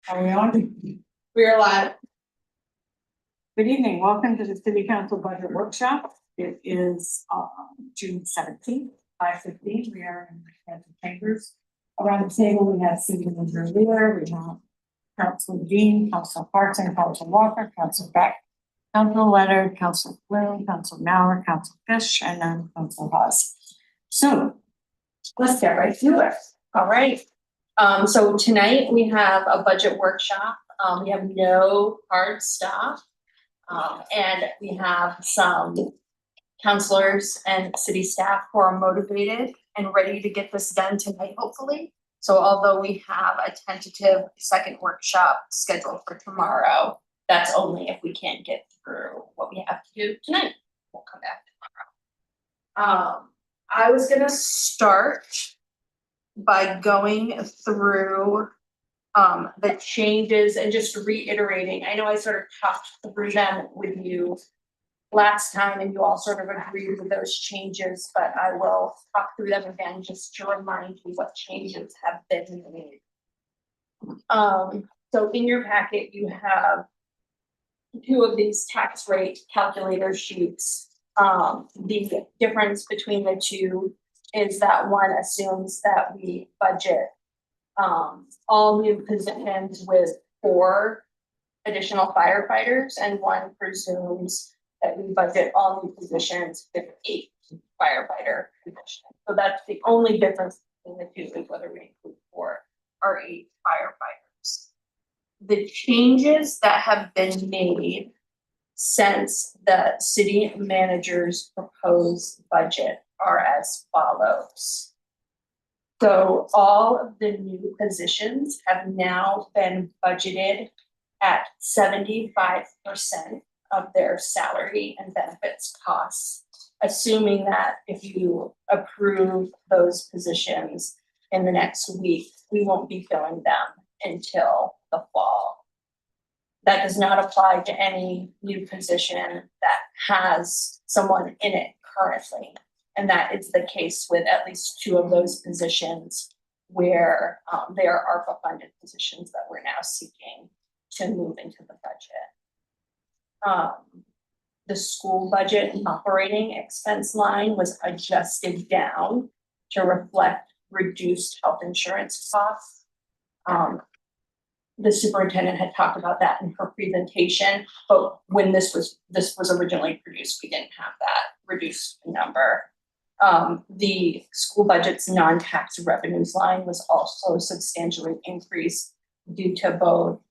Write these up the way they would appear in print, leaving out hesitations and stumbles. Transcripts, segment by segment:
Are we on? We are live. Good evening, welcome to the City Council Budget Workshop. It is June 17th, 5:15. We are in the council chambers. Around the table, we have City Manager Leader, we have Council Dean, Council Parkson, Council Walker, Council Beck, Council Leonard, Council Flynn, Council Mauer, Council Fish, and then Council Haas. So let's get right to it. All right. So tonight we have a budget workshop. We have no hard stop. And we have some counselors and city staff who are motivated and ready to get this done tonight, hopefully. So although we have a tentative second workshop scheduled for tomorrow, that's only if we can't get through what we have to do tonight. We'll come back tomorrow. I was gonna start by going through the changes and just reiterating. I know I sort of talked through them with you last time and you all sort of agreed with those changes, but I will talk through them again just to remind you what changes have been made. So in your packet, you have two of these tax rate calculator sheets. The difference between the two is that one assumes that we budget all new positions with 4 additional firefighters, and one presumes that we budget all new positions with 8 firefighter positions. So that's the only difference between the two, is whether we include 4 or 8 firefighters. The changes that have been made since the city manager's proposed budget are as follows. So all of the new positions have now been budgeted at 75% of their salary and benefits costs, assuming that if you approve those positions in the next week, we won't be filling them until the fall. That does not apply to any new position that has someone in it currently. And that is the case with at least 2 of those positions where they are ARPA funded positions that we're now seeking to move into the budget. The school budget operating expense line was adjusted down to reflect reduced health insurance costs. The superintendent had talked about that in her presentation, but when this was originally produced, we didn't have that reduced number. The school budget's non-tax revenues line was also substantially increased due to both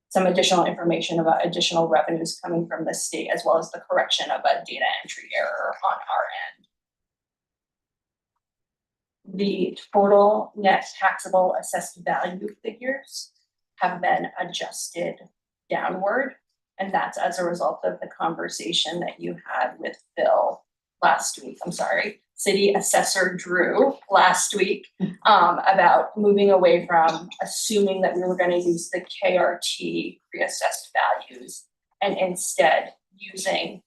some additional information about additional revenues coming from the state, as well as the correction of a data entry error on our end. The total net taxable assessed value figures have been adjusted downward, and that's as a result of the conversation that you had with Phil last week. City Assessor Drew last week about moving away from assuming that we were going to use the KRT reassessed values and instead using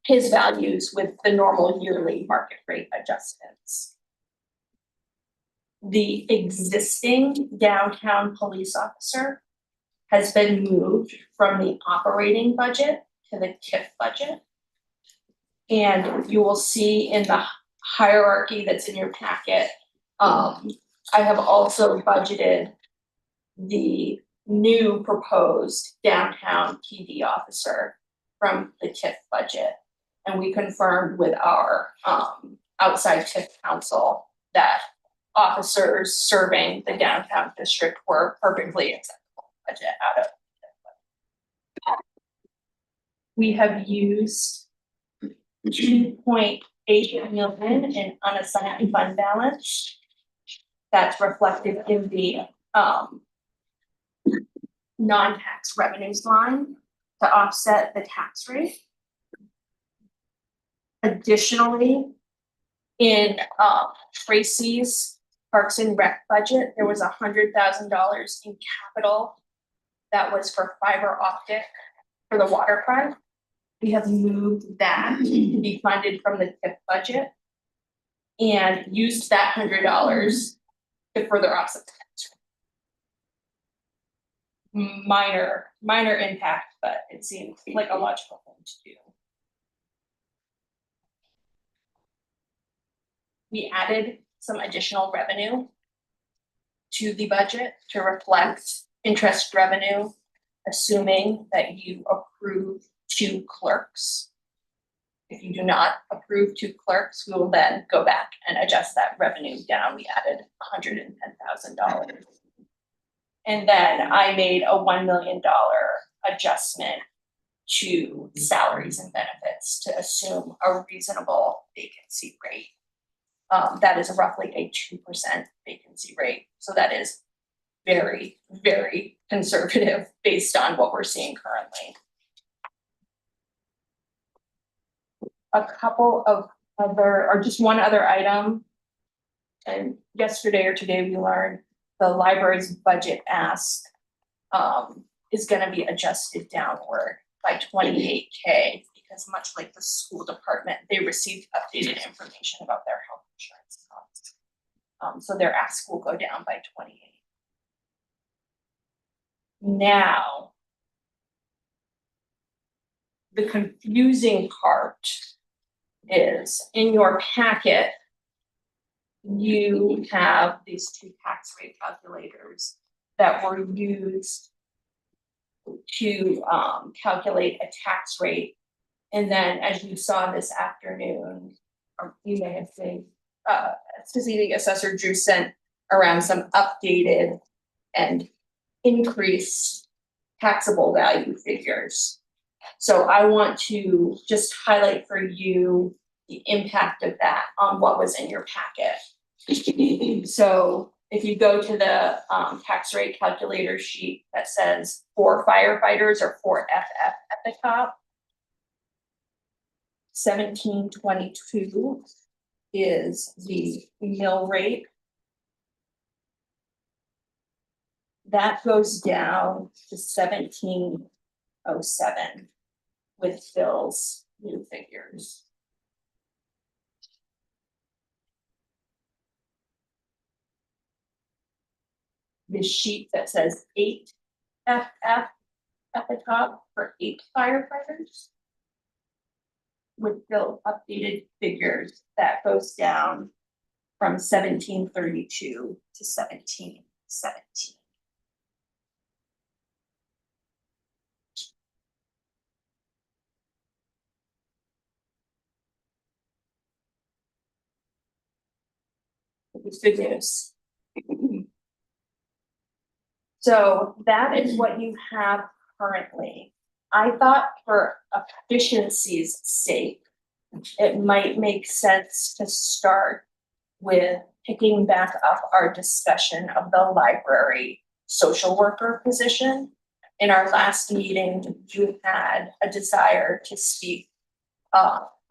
his values with the normal yearly market rate adjustments. The existing downtown police officer has been moved from the operating budget to the TIF budget. And you will see in the hierarchy that's in your packet, I have also budgeted the new proposed downtown PD officer from the TIF budget. And we confirmed with our outside TIF council that officers serving the downtown district were perfectly acceptable budget out of the TIF budget. We have used 2.8 million in unassigned fund balance. That's reflected in the non-tax revenues line to offset the tax rate. Additionally, in Tracy's Parks and Rec budget, there was $100,000 in capital that was for fiber optic for the waterfront. We have moved that to be funded from the TIF budget and used that $100 to further offset the tax minor impact, but it seemed like a logical thing to do. We added some additional revenue to the budget to reflect interest revenue, assuming that you approve 2 clerks. If you do not approve 2 clerks, we will then go back and adjust that revenue down. We added $110,000. And then I made a $1 million adjustment to salaries and benefits to assume a reasonable vacancy rate. That is roughly a 2% vacancy rate. So that is very, very conservative based on what we're seeing currently. A couple of just one other item. And yesterday or today we learned the library's budget ask is gonna be adjusted downward by 28K because much like the school department, they received updated information about their health insurance costs. So their ask will go down by 28. Now, the confusing part is in your packet, you have these 2 tax rate calculators that were used to calculate a tax rate. And then as you saw this afternoon, or you may have seen, Succeeding Assessor Drew sent around some updated and increased taxable value figures. So I want to just highlight for you the impact of that on what was in your packet. So if you go to the tax rate calculator sheet that says for firefighters or for FF at the top, 1722 is the mill rate. That goes down to 1707 with Phil's new figures. The sheet that says 8FF at the top for 8 firefighters. With Phil's updated figures, that goes down from 1732 to 1717. It's good news. So that is what you have currently. I thought for efficiency's sake, it might make sense to start with picking back up our discussion of the library social worker position. In our last meeting, you had a desire to speak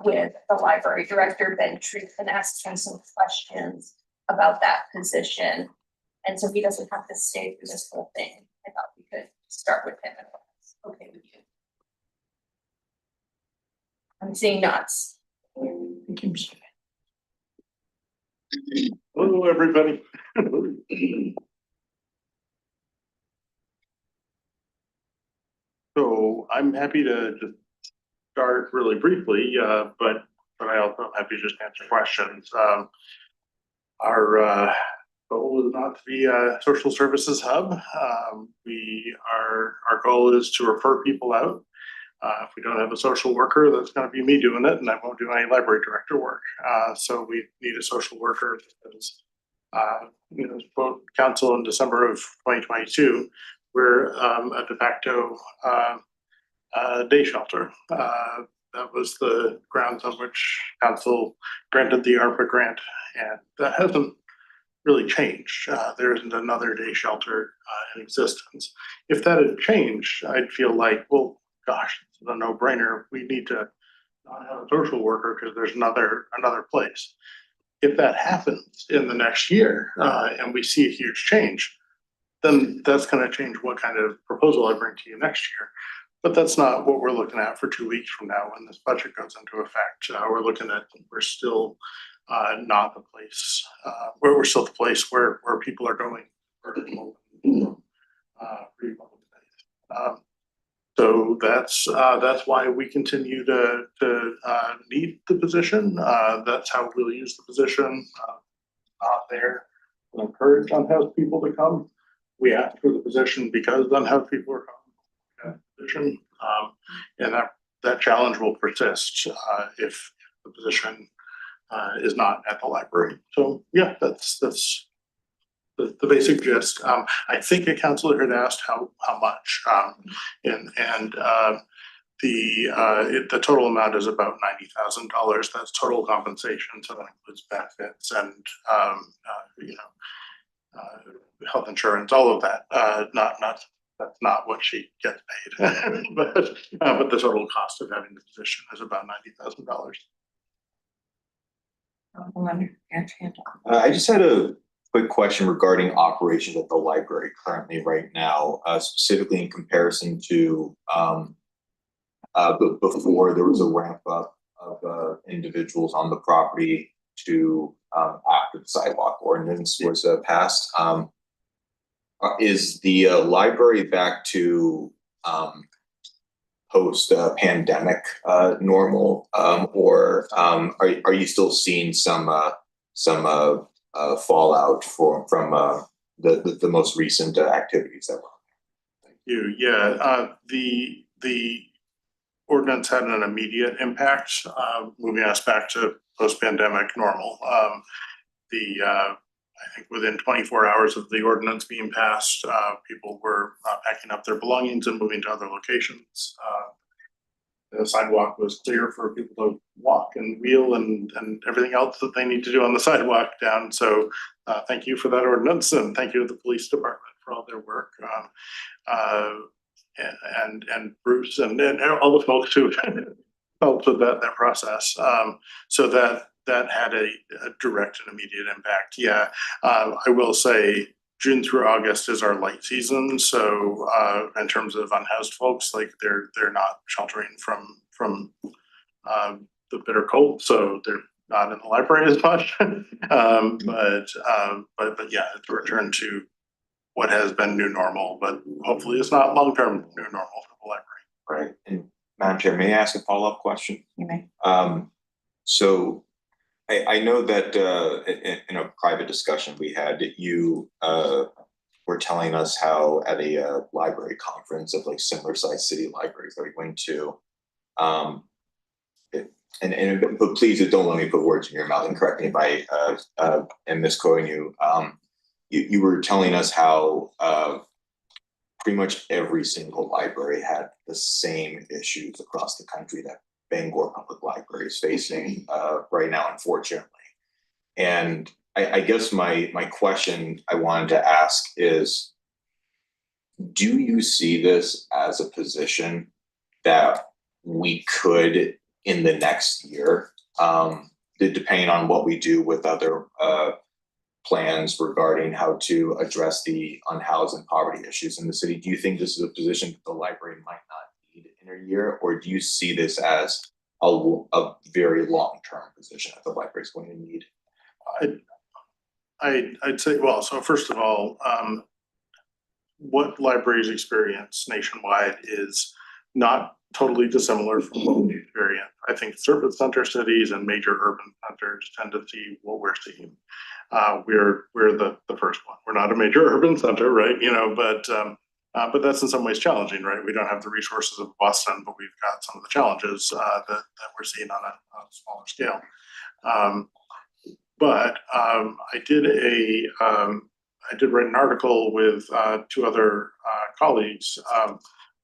with the library director, Ben Treef, and ask him some questions about that position. And so he doesn't have to stay through this whole thing. I thought we could start with him if that's okay with you. I'm seeing nods. Hello, everybody. So I'm happy to just start really briefly, but I also am happy to just answer questions. Our goal is not to be a social services hub. Our goal is to refer people out. If we don't have a social worker, that's going to be me doing it, and I won't do any library director work. So we need a social worker. Because, spoke council in December of 2022. We're a de facto day shelter. That was the grounds on which council granted the ARPA grant, and that hasn't really changed. There isn't another day shelter in existence. If that had changed, I'd feel like, well, gosh, it's a no-brainer. We need to not have a social worker because there's another place. If that happens in the next year and we see a huge change, then that's going to change what kind of proposal I bring to you next year. But that's not what we're looking at for 2 weeks from now when this budget goes into effect. We're still not the place we're still the place where people are going for remote So that's why we continue to need the position. That's how we'll use the position. Not there to encourage unhoused people to come. We ask for the position because unhoused people are coming. Position, and that challenge will persist if the position is not at the library. So yeah, that's the basic gist. I think a counselor had asked how much, and the total amount is about $90,000. That's total compensation, so that includes benefits and health insurance, all of that. That's not what she gets paid, but the total cost of having the position is about $90,000. I just had a quick question regarding operations at the library currently right now, specifically in comparison to before there was a ramp up of individuals on the property to after the sidewalk ordinance was passed. Is the library back to post pandemic normal, or are you still seeing some fallout from the most recent activities that were? Thank you. Yeah, the ordinance had an immediate impact, moving us back to post-pandemic normal. I think within 24 hours of the ordinance being passed, people were packing up their belongings and moving to other locations. The sidewalk was clear for people to walk and wheel and everything else that they need to do on the sidewalk down. So thank you for that ordinance, and thank you to the police department for all their work. And Bruce and all the folks who helped with that process. So that had a direct and immediate impact. Yeah, I will say June through August is our light season. So in terms of unhoused folks, like they're not sheltering from the bitter cold, so they're not in the library as much. But yeah, it's a return to what has been new normal, but hopefully it's not long-term new normal for the library. Right. And Madam Chair, may I ask a follow-up question? You may. So I know that in a private discussion we had, you were telling us how at a library conference of like similar sized city libraries that we went to, but please don't let me put words in your mouth and correct me if I am misquoting you. You were telling us how pretty much every single library had the same issues across the country that Bangor Public Library is facing right now, unfortunately. And I guess my question I wanted to ask is, do you see this as a position that we could in the next year, depending on what we do with other plans regarding how to address the unhoused and poverty issues in the city? Do you think this is a position that the library might not need in a year, or do you see this as a very long-term position that the library is going to need? I'd say, well, so first of all, what libraries experience nationwide is not totally dissimilar from what we experience. I think service center cities and major urban centers tend to see what we're seeing. We're the first one. We're not a major urban center, right? You know, but that's in some ways challenging, right? We don't have the resources of Boston, but we've got some of the challenges that we're seeing on a smaller scale. But I did write an article with two other colleagues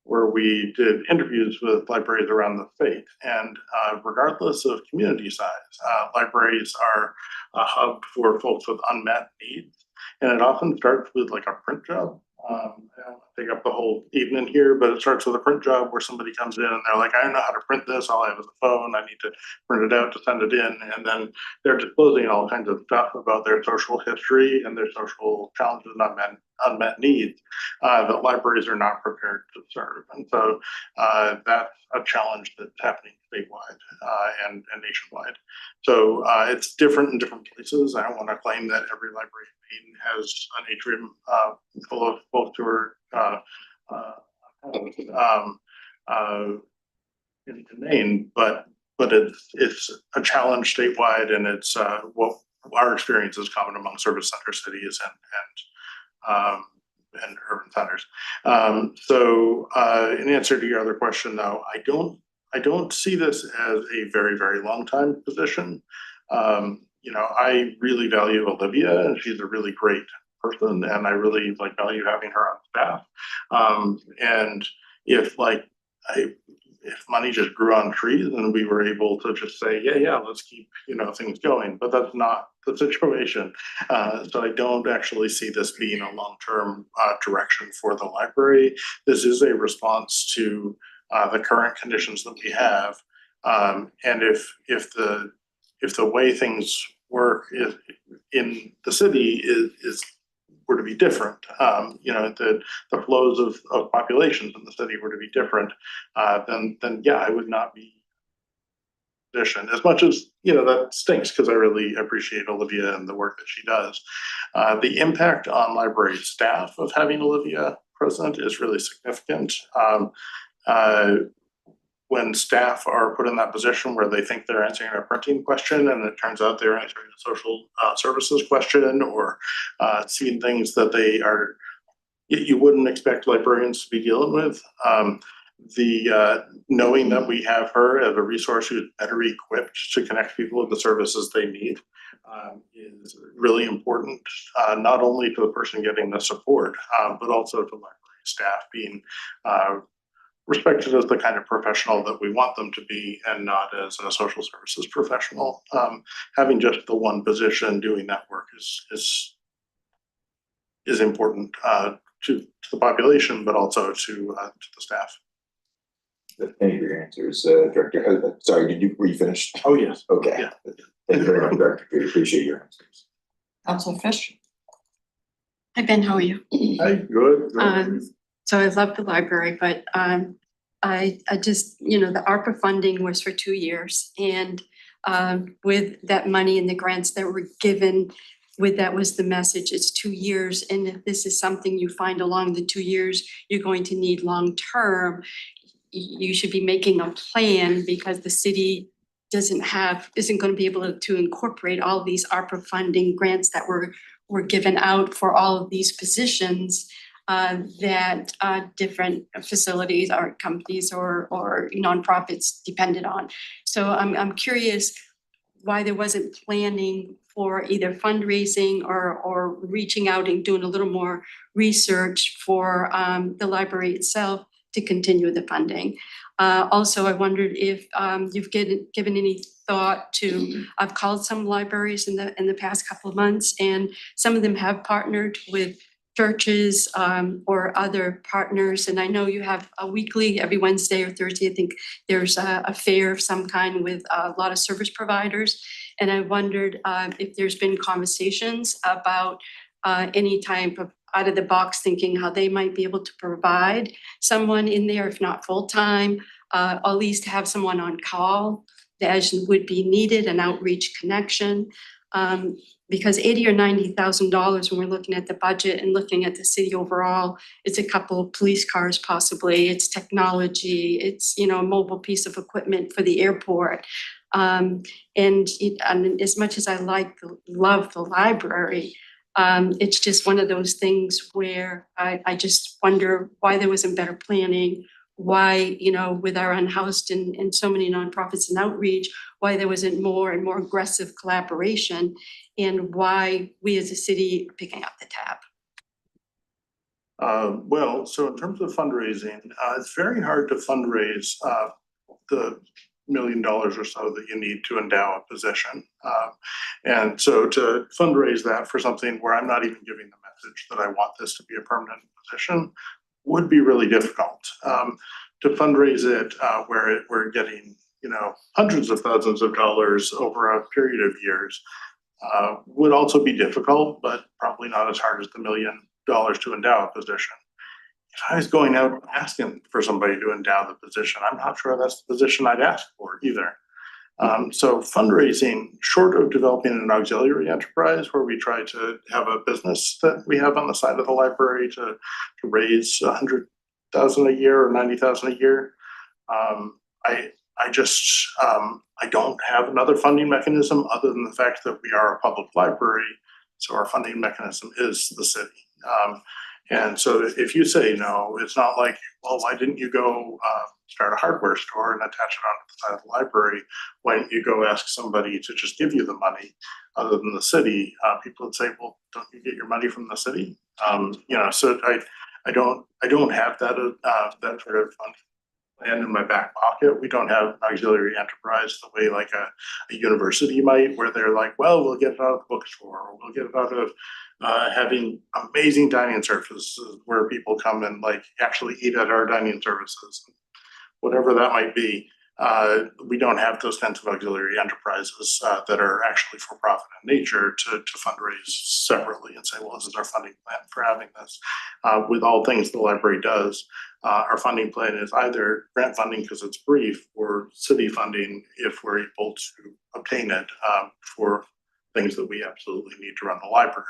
where we did interviews with libraries around the state. And regardless of community size, libraries are a hub for folks with unmet needs. And it often starts with like a print job. I don't take up the whole evening here, but it starts with a print job where somebody comes in and they're like, I don't know how to print this. All I have is a phone. I need to print it out to send it in. And then they're disclosing all kinds of stuff about their social history and their social challenges and unmet needs that libraries are not prepared to serve. And so that's a challenge that's happening statewide and nationwide. So it's different in different places. I don't want to claim that every library has an atrium full of folks who are in Maine, but it's a challenge statewide, and it's what our experience is common among service center cities and urban centers. So in answer to your other question, though, I don't see this as a very, very long time position. You know, I really value Olivia, and she's a really great person, and I really value having her on staff. And if if money just grew on trees and we were able to just say, yeah, let's keep, things going, but that's not the situation. So I don't actually see this being a long-term direction for the library. This is a response to the current conditions that we have. And if the way things work in the city were to be different, the flows of populations in the city were to be different, then yeah, I would not be positioned as much as, that stinks, because I really appreciate Olivia and the work that she does. The impact on library staff of having Olivia present is really significant. When staff are put in that position where they think they're answering a printing question and it turns out they're answering a social services question, or seeing things that you wouldn't expect librarians to be dealing with. Knowing that we have her as a resource who's better equipped to connect people with the services they need is really important, not only to the person getting the support, but also to library staff being respected as the kind of professional that we want them to be, and not as a social services professional. Having just the one position doing that work is important to the population, but also to the staff. Thank you for your answers, Director. Sorry, were you finished? Oh, yes. Okay. Yeah. Thank you very much, Director. We appreciate your answers. Councilor Fish? Hi, Ben, how are you? Hi, good. So I love the library, but I just, the ARPA funding was for 2 years, and with that money and the grants that were given, with that was the message, it's 2 years, and if this is something you find along the 2 years you're going to need long-term, you should be making a plan, because the city isn't going to be able to incorporate all of these ARPA funding grants that were given out for all of these positions that different facilities or companies or nonprofits depended on. So I'm curious why there wasn't planning for either fundraising or reaching out and doing a little more research for the library itself to continue the funding. Also, I wondered if you've given any thought to, I've called some libraries in the past couple of months, and some of them have partnered with churches or other partners. And I know you have a weekly, every Wednesday or Thursday, I think there's a fair of some kind with a lot of service providers. And I wondered if there's been conversations about any type of out of the box thinking, how they might be able to provide someone in there, if not full-time, at least have someone on call as would be needed, an outreach connection. Because $80,000 or $90,000, when we're looking at the budget and looking at the city overall, it's a couple of police cars possibly, it's technology, it's, a mobile piece of equipment for the airport. And as much as I love the library, it's just one of those things where I just wonder why there wasn't better planning, why, with our unhoused and so many nonprofits and outreach, why there wasn't more and more aggressive collaboration, and why we as a city are picking up the tab. Well, so in terms of fundraising, it's very hard to fundraise the $1 million or so that you need to endow a position. And so to fundraise that for something where I'm not even giving the message that I want this to be a permanent position would be really difficult. To fundraise it where we're getting, hundreds of thousands of dollars over a period of years would also be difficult, but probably not as hard as the $1 million to endow a position. If I was going out asking for somebody to endow the position, I'm not sure that's the position I'd ask for either. So fundraising, short of developing an auxiliary enterprise where we try to have a business that we have on the side of the library to raise $100,000 a year or $90,000 a year, I just, I don't have another funding mechanism other than the fact that we are a public library. So our funding mechanism is the city. And so if you say no, it's not like, well, why didn't you go start a hardware store and attach it onto the side of the library? Why didn't you go ask somebody to just give you the money other than the city? People would say, well, don't you get your money from the city? So I don't have that that sort of funding plan in my back pocket. We don't have auxiliary enterprise the way like a university might, where they're like, well, we'll get it out of the bookstore, or we'll get it out of having amazing dining services where people come and like actually eat at our dining services, whatever that might be. We don't have those kinds of auxiliary enterprises that are actually for profit in nature to fundraise separately and say, well, this is our funding plan for having this. With all things the library does, our funding plan is either grant funding because it's brief, or city funding if we're able to obtain it for things that we absolutely need to run the library.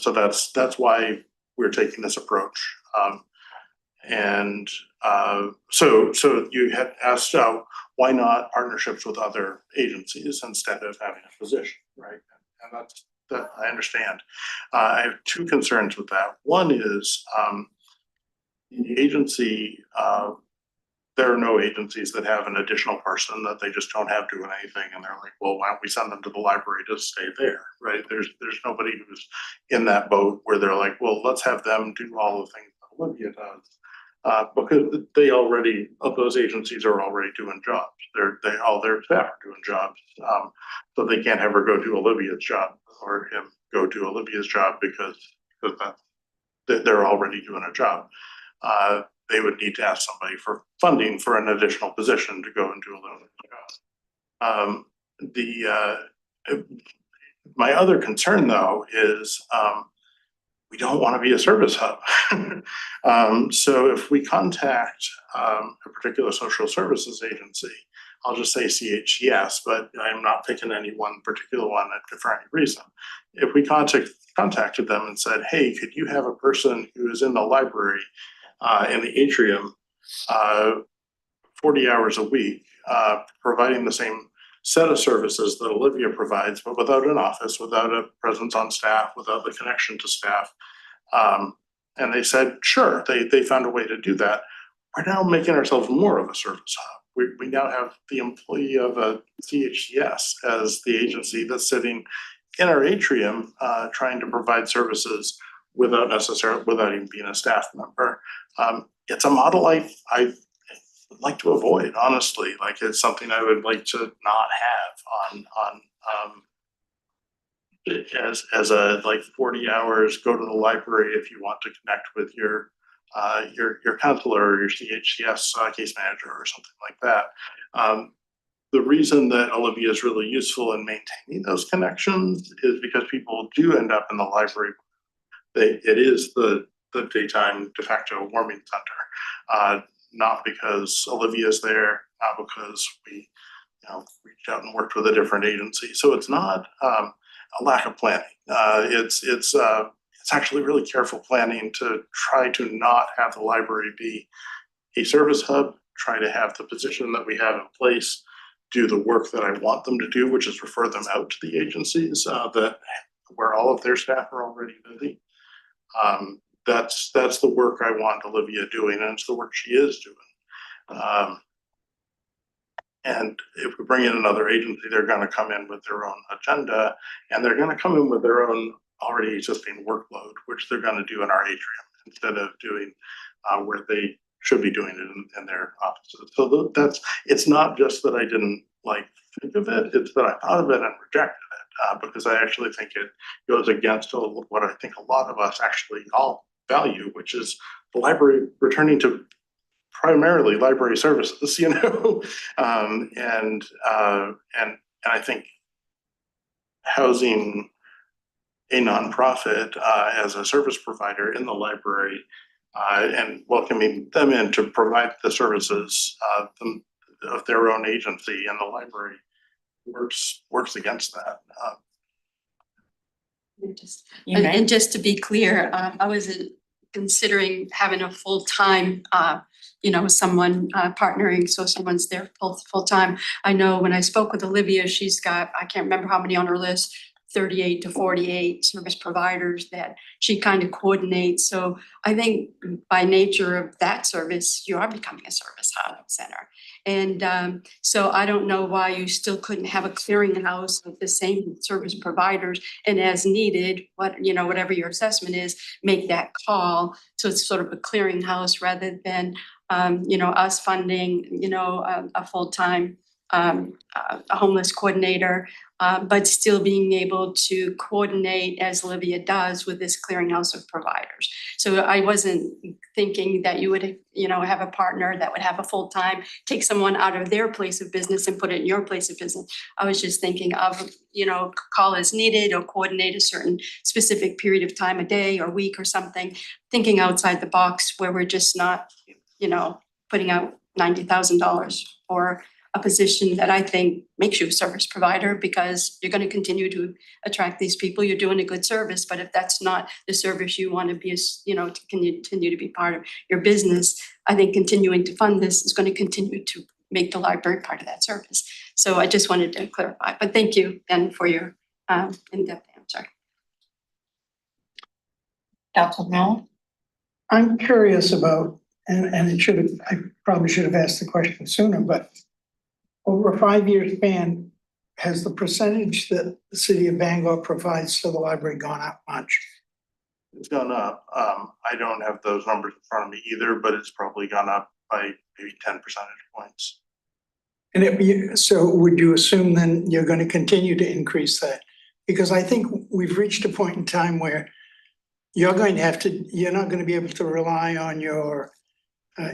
So that's why we're taking this approach. So you had asked why not partnerships with other agencies instead of having a position, right? And that I understand. I have two concerns with that. One is the agency. There are no agencies that have an additional person that they just don't have doing anything, and they're like, well, why don't we send them to the library to stay there, right? There's nobody who's in that boat where they're like, well, let's have them do all the things that Olivia does. Because they already, of those agencies are already doing jobs. All their staff are doing jobs. So they can't ever go do Olivia's job or him go do Olivia's job because they're already doing a job. They would need to ask somebody for funding for an additional position to go and do Olivia's job. My other concern though is we don't want to be a service hub. So if we contact a particular social services agency, I'll just say CHES, but I'm not picking any one particular one for any reason. If we contacted them and said, hey, could you have a person who is in the library in the atrium 40 hours a week, providing the same set of services that Olivia provides, but without an office, without a presence on staff, without the connection to staff. And they said, sure, they found a way to do that. We're now making ourselves more of a service hub. We now have the employee of a CHCS as the agency that's sitting in our atrium trying to provide services without even being a staff member. It's a model I would like to avoid, honestly. Like, it's something I would like to not have as a like 40 hours, go to the library if you want to connect with your counselor or your CHCS case manager or something like that. The reason that Olivia is really useful in maintaining those connections is because people do end up in the library. It is the daytime de facto warming center, not because Olivia is there, not because we reached out and worked with a different agency. So it's not a lack of planning. It's actually really careful planning to try to not have the library be a service hub, try to have the position that we have in place do the work that I want them to do, which is refer them out to the agencies where all of their staff are already busy. That's the work I want Olivia doing, and it's the work she is doing. And if we bring in another agency, they're going to come in with their own agenda, and they're going to come in with their own already existing workload, which they're going to do in our atrium instead of doing where they should be doing it in their offices. So it's not just that I didn't think of it, it's that I thought of it and rejected it because I actually think it goes against what I think a lot of us actually all value, which is the library returning to primarily library services, and I think housing a nonprofit as a service provider in the library and welcoming them in to provide the services of their own agency in the library works against that. And just to be clear, I was considering having a full-time, someone partnering, so someone's there full-time. I know when I spoke with Olivia, she's got, I can't remember how many on her list, 38 to 48 service providers that she kind of coordinates. So I think by nature of that service, you are becoming a service center. And so I don't know why you still couldn't have a clearinghouse of the same service providers, and as needed, whatever your assessment is, make that call. So it's sort of a clearinghouse rather than us funding, a full-time a homeless coordinator, but still being able to coordinate as Olivia does with this clearinghouse of providers. So I wasn't thinking that you would, have a partner that would have a full-time, take someone out of their place of business and put it in your place of business. I was just thinking of, call as needed or coordinate a certain specific period of time, a day or week or something, thinking outside the box where we're just not, putting out $90,000 for a position that I think makes you a service provider, because you're going to continue to attract these people. You're doing a good service, but if that's not the service you want to be, to continue to be part of your business, I think continuing to fund this is going to continue to make the library part of that service. So I just wanted to clarify, but thank you, Ben, for your in-depth answer. Councilman Mallon? I'm curious about, and I probably should have asked the question sooner, but over a 5-year span, has the percentage that the city of Bangor provides to the library gone up much? It's gone up. I don't have those numbers in front of me either, but it's probably gone up by maybe 10 percentage points. And so would you assume then you're going to continue to increase that? Because I think we've reached a point in time where you're not going to be able to rely on your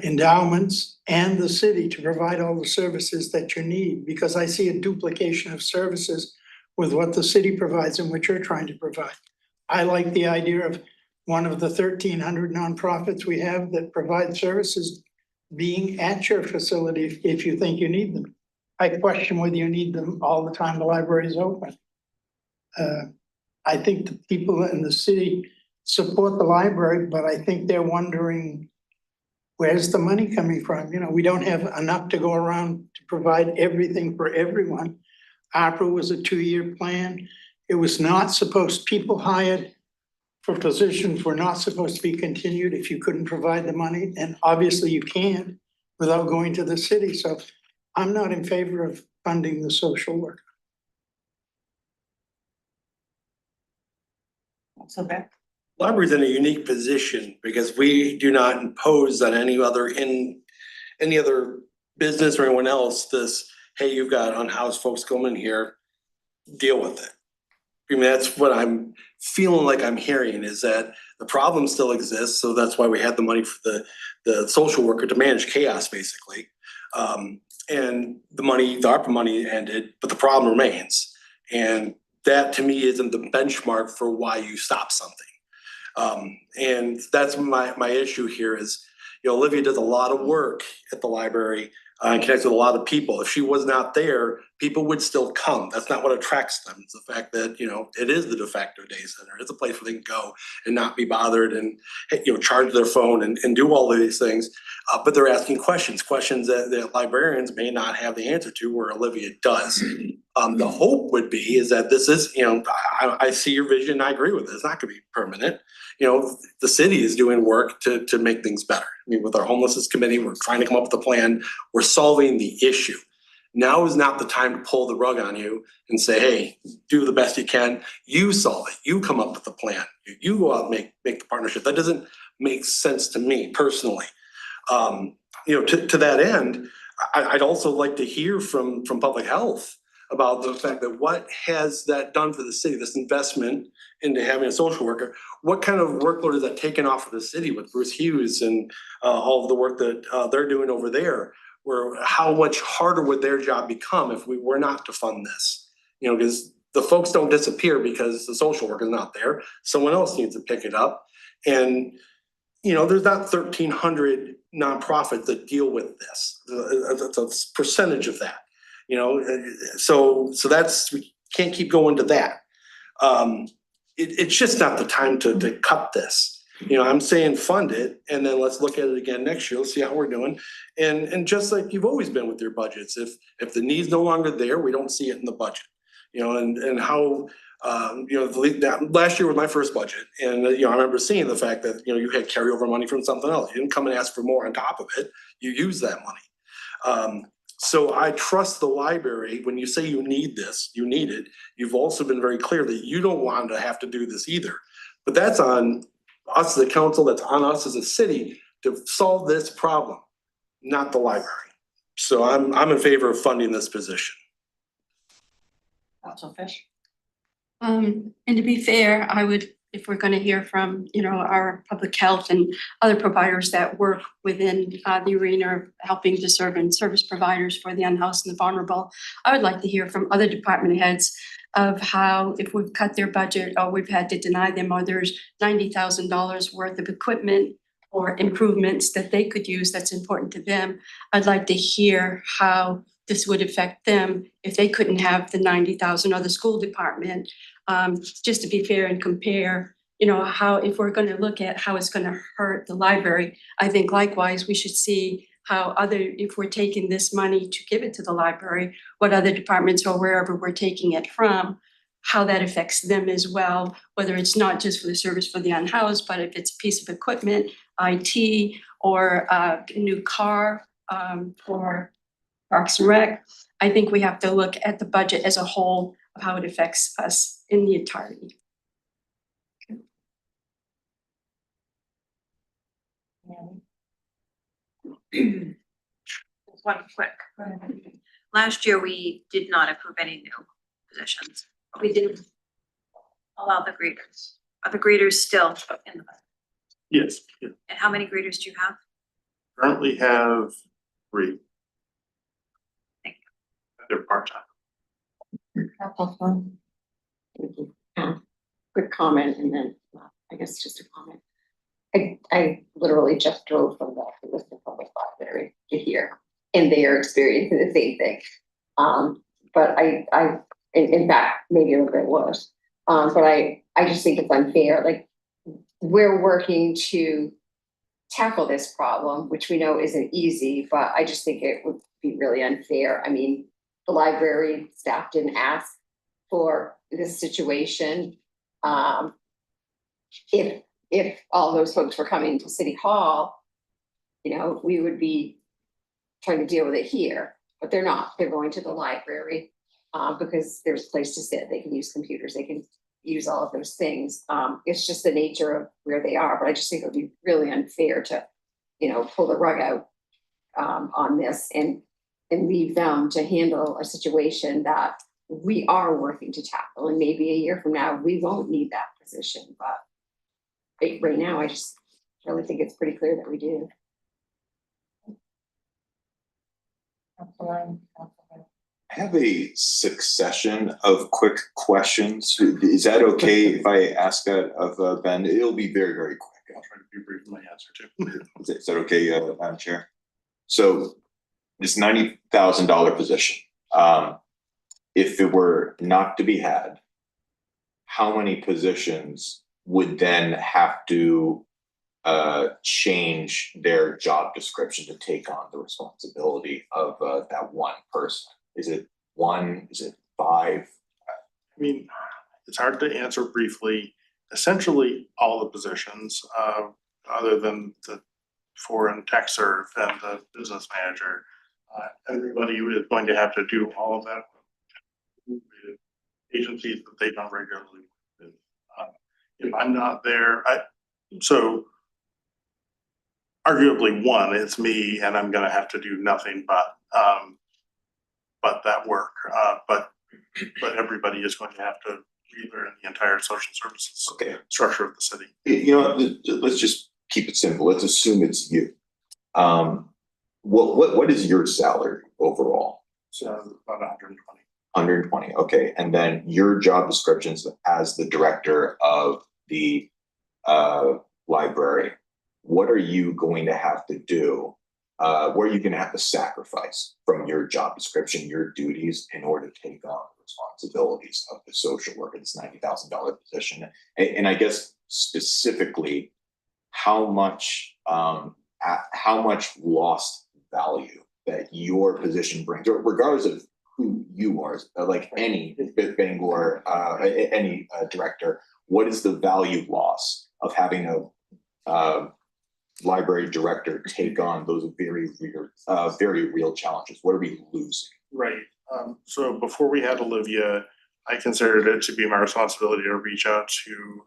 endowments and the city to provide all the services that you need, because I see a duplication of services with what the city provides and what you're trying to provide. I like the idea of one of the 1,300 nonprofits we have that provide services being at your facility if you think you need them. I question whether you need them all the time the library is open. I think the people in the city support the library, but I think they're wondering, where's the money coming from? We don't have enough to go around to provide everything for everyone. ARPA was a 2-year plan. It was not supposed, people hired for positions were not supposed to be continued if you couldn't provide the money. And obviously you can't without going to the city. So I'm not in favor of funding the social worker. So Beck? Library's in a unique position because we do not impose on any other business or anyone else this, hey, you've got unhoused folks coming here, deal with it. I mean, that's what I'm feeling like I'm hearing, is that the problem still exists. So that's why we had the money for the social worker to manage chaos, basically. And the ARPA money ended, but the problem remains. And that to me isn't the benchmark for why you stop something. And that's my issue here is, Olivia does a lot of work at the library and connects with a lot of people. If she was not there, people would still come. That's not what attracts them. It's the fact that, it is the de facto day center. It's a place where they can go and not be bothered and, charge their phone and do all of these things. But they're asking questions that librarians may not have the answer to, where Olivia does. The hope would be is that this is, I see your vision. I agree with it. It's not going to be permanent. The city is doing work to make things better. I mean, with our homelessness committee, we're trying to come up with a plan. We're solving the issue. Now is not the time to pull the rug on you and say, hey, do the best you can. You solve it. You come up with the plan. You go out and make the partnership. That doesn't make sense to me personally. To that end, I'd also like to hear from public health about the fact that what has that done for the city, this investment into having a social worker, what kind of workload is that taken off of the city with Bruce Hughes and all of the work that they're doing over there, where how much harder would their job become if we were not to fund this? Because the folks don't disappear because the social worker is not there. Someone else needs to pick it up. And, there's not 1,300 nonprofits that deal with this. It's a percentage of that. So that's, we can't keep going to that. It's just not the time to cut this. You know, I'm saying fund it and then let's look at it again next year, let's see how we're doing. And just like you've always been with your budgets, if the need's no longer there, we don't see it in the budget. You know, and how, you know, last year was my first budget and, you know, I remember seeing the fact that, you know, you had carryover money from something else. You didn't come and ask for more on top of it. You used that money. So I trust the library. When you say you need this, you need it. You've also been very clear that you don't want to have to do this either. But that's on us as a council, that's on us as a city to solve this problem, not the library. So I'm in favor of funding this position. Council Fish. And to be fair, I would, if we're gonna hear from, you know, our public health and other providers that work within the arena of helping to serve and service providers for the unhoused and the vulnerable, I would like to hear from other department heads of how, if we've cut their budget or we've had to deny them, or there's $90,000 worth of equipment or improvements that they could use that's important to them. I'd like to hear how this would affect them if they couldn't have the 90,000 or the school department. Just to be fair and compare, you know, how, if we're gonna look at how it's gonna hurt the library, I think likewise, we should see how other, if we're taking this money to give it to the library, what other departments or wherever we're taking it from, how that affects them as well, whether it's not just for the service for the unhoused, but if it's a piece of equipment, IT, or a new car for Parks and Rec. I think we have to look at the budget as a whole of how it affects us in the entirety. One quick. Last year, we did not approve any new positions. But we did allow the greeters. Are the greeters still in the budget? Yes, yeah. And how many greeters do you have? Currently have 3. Thank you. They're part-time. Thank you. Quick comment and then, I guess just a comment. I literally just drove from the Worcester Public Library to here, and they are experiencing the same thing. But in fact, maybe a little bit worse. But I just think it's unfair. Like, we're working to tackle this problem, which we know isn't easy, but I just think it would be really unfair. I mean, the library staff didn't ask for this situation. If all those folks were coming to City Hall, you know, we would be trying to deal with it here, but they're not. They're going to the library because there's a place to sit. They can use computers. They can use all of those things. It's just the nature of where they are, but I just think it would be really unfair to, you know, pull the rug out on this and leave them to handle a situation that we are working to tackle. And maybe a year from now, we won't need that position, but right now, I just really think it's pretty clear that we do. I have a succession of quick questions. Is that okay if I ask that of Ben? It'll be very, very quick. I'll try to be brief in my answer too. Is that okay, Madam Chair? So this $90,000 position, if it were not to be had, how many positions would then have to change their job description to take on the responsibility of that one person? Is it 1? Is it 5? I mean, it's hard to answer briefly. Essentially, all the positions, other than the foreign tech serve and the business manager, everybody is going to have to do all of that with agencies that they don't regularly with. If I'm not there, so arguably 1, it's me, and I'm gonna have to do nothing but that work. But everybody is going to have to relearn the entire social services structure of the city. You know, let's just keep it simple. Let's assume it's you. What is your salary overall? So about 120. 120. Okay, and then your job descriptions as the director of the library. What are you going to have to do? What are you going to have to sacrifice from your job description, your duties, in order to take on the responsibilities of the social worker, this $90,000 position? And I guess specifically, how much lost value that your position brings, or regardless of who you are, like any Bangor, any director, what is the value loss of having a library director take on those very real challenges? What are we losing? Right, so before we had Olivia, I considered it to be my responsibility to reach out to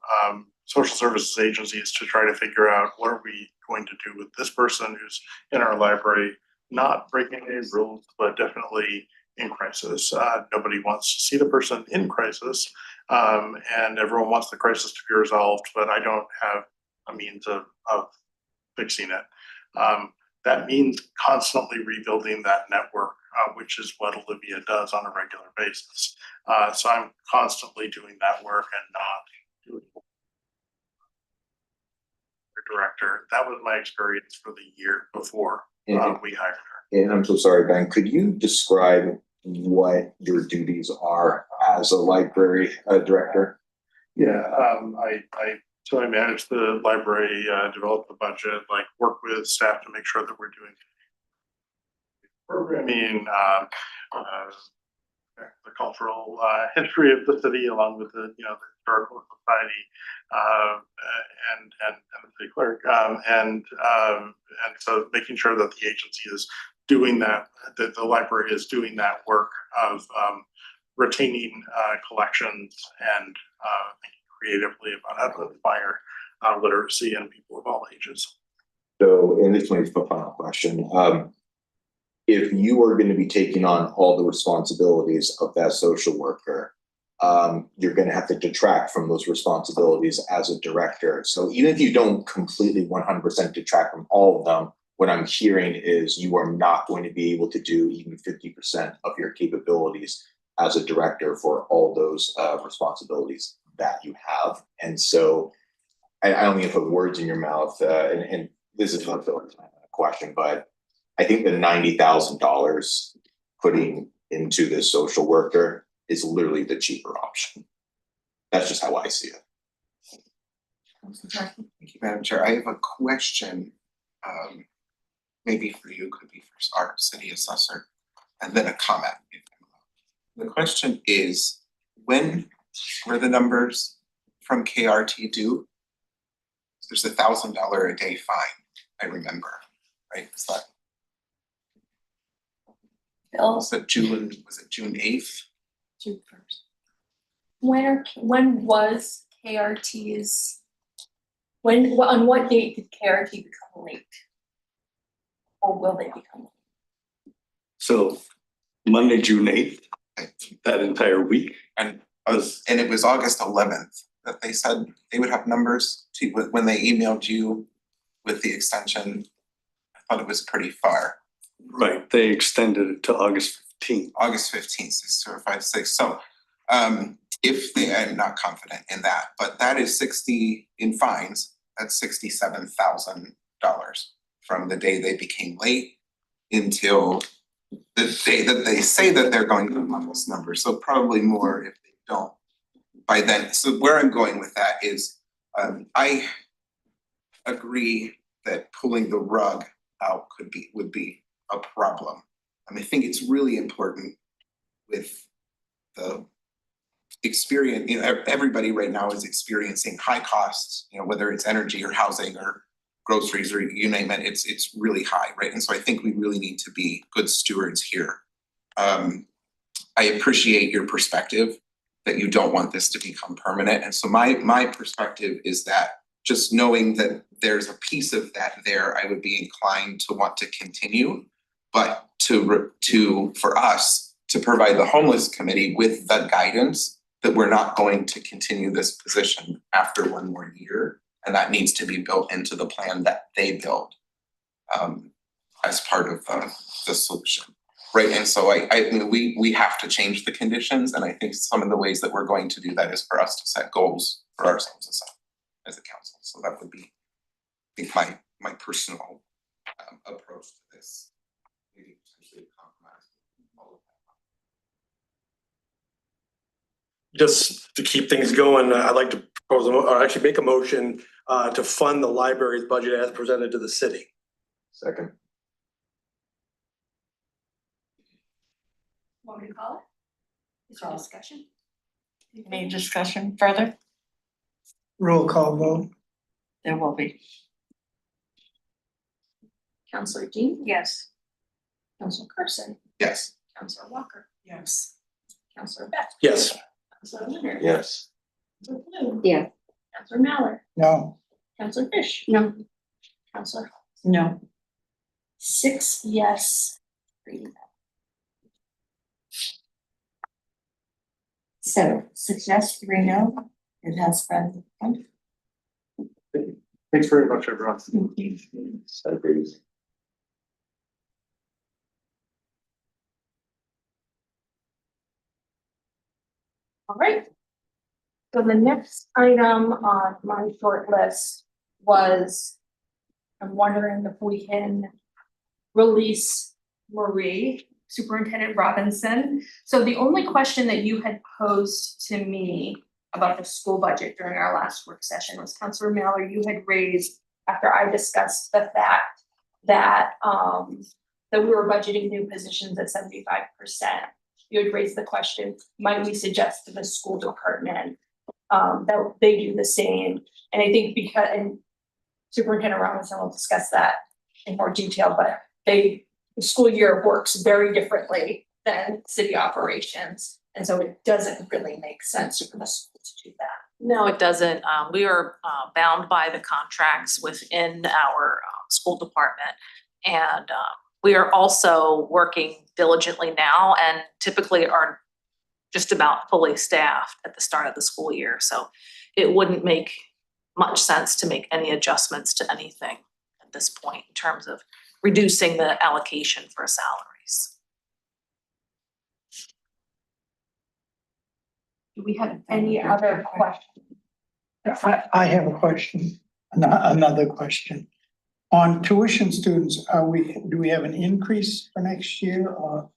social services agencies to try to figure out what are we going to do with this person who's in our library, not breaking any rules, but definitely in crisis. Nobody wants to see the person in crisis, and everyone wants the crisis to be resolved, but I don't have a means of fixing it. That means constantly rebuilding that network, which is what Olivia does on a regular basis. So I'm constantly doing that work and not doing director. That was my experience for the year before we hired her. And I'm so sorry, Ben, could you describe what your duties are as a library director? Yeah, so I manage the library, develop the budget, like work with staff to make sure that we're doing programming, the cultural history of the city, along with the the historical society, and the city clerk, and so making sure that the agency is doing that, that the library is doing that work of retaining collections and thinking creatively about how to inspire literacy in people of all ages. So, and this one's my final question. If you are going to be taking on all the responsibilities of that social worker, you're going to have to detract from those responsibilities as a director. So even if you don't completely 100% detract from all of them, what I'm hearing is you are not going to be able to do even 50% of your capabilities as a director for all those responsibilities that you have. And so I don't mean to put words in your mouth, and this is not a question, but I think the $90,000 putting into this social worker is literally the cheaper option. That's just how I see it. Thank you, Madam Chair. I have a question, maybe for you, could be for our city assessor, and then a comment. The question is, when were the numbers from KRT due? There's $1,000 a day fine, I remember, right? Is that? Was it June 8th? June 1st. When was KRT's, on what date did KRT become late? Or will they become late? So Monday, June 8th, that entire week. And it was August 11th that they said they would have numbers to, when they emailed you with the extension. I thought it was pretty far. Right, they extended it to August 15th. August 15th, 6056. So if they, I'm not confident in that, but that is 60 in fines, that's $67,000 from the day they became late until the day that they say that they're going to run those numbers. So probably more if they don't by then. So where I'm going with that is I agree that pulling the rug out would be a problem. I think it's really important with the experience, everybody right now is experiencing high costs, whether it's energy or housing or groceries or you name it, it's really high, right? And so I think we really need to be good stewards here. I appreciate your perspective that you don't want this to become permanent. And so my perspective is that just knowing that there's a piece of that there, I would be inclined to want to continue, but for us to provide the homeless committee with the guidance that we're not going to continue this position after one more year. And that needs to be built into the plan that they build as part of the solution, right? And so we have to change the conditions, and I think some of the ways that we're going to do that is for us to set goals for ourselves as a council. So that would be, I think, my personal approach to this. Maybe potentially compromise all of that. Just to keep things going, I'd like to propose, or actually make a motion to fund the library's budget as presented to the city. Second. Want me to call it? Is there discussion? Any discussion further? Roll call vote. There will be. Counselor Dean, Yes. Counselor Carson, Yes. Counselor Walker, Yes. Counselor Beck, Yes. Counselor Leonard. Yes. Counselor Bloom. Yeah. Counselor Mallard, No, Counselor Fish. No. Counselor Hall. No. 6 yes, 3 no. So 6 yes, 3 no. It has been. Thanks very much, everyone. Agrees. All right. So the next item on my short list was, I'm wondering if we can release Marie, Superintendent Robinson. So the only question that you had posed to me about the school budget during our last work session was, Counselor Mallard, you had raised, after I discussed the fact that that we were budgeting new positions at 75%. You had raised the question, might we suggest to the school department that they do the same? And I think because, and Superintendent Robinson will discuss that in more detail, but the school year works very differently than city operations. And so it doesn't really make sense for the school to do that. No, it doesn't. We are bound by the contracts within our school department. And we are also working diligently now and typically are just about fully staffed at the start of the school year. So it wouldn't make much sense to make any adjustments to anything at this point in terms of reducing the allocation for salaries. Do we have any other questions? I have a question, another question. On tuition students, do we have an increase for next year, or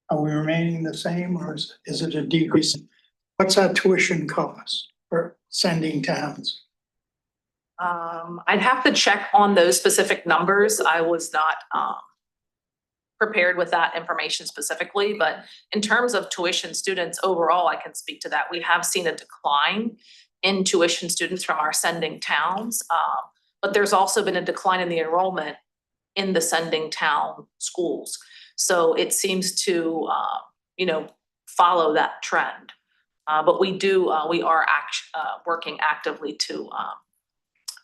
are we remaining the same, or is it a decrease? What's our tuition cost for sending towns? I'd have to check on those specific numbers. I was not prepared with that information specifically, but in terms of tuition students overall, I can speak to that. We have seen a decline in tuition students from our sending towns, but there's also been a decline in the enrollment in the sending town schools. So it seems to, follow that trend. But we are working actively to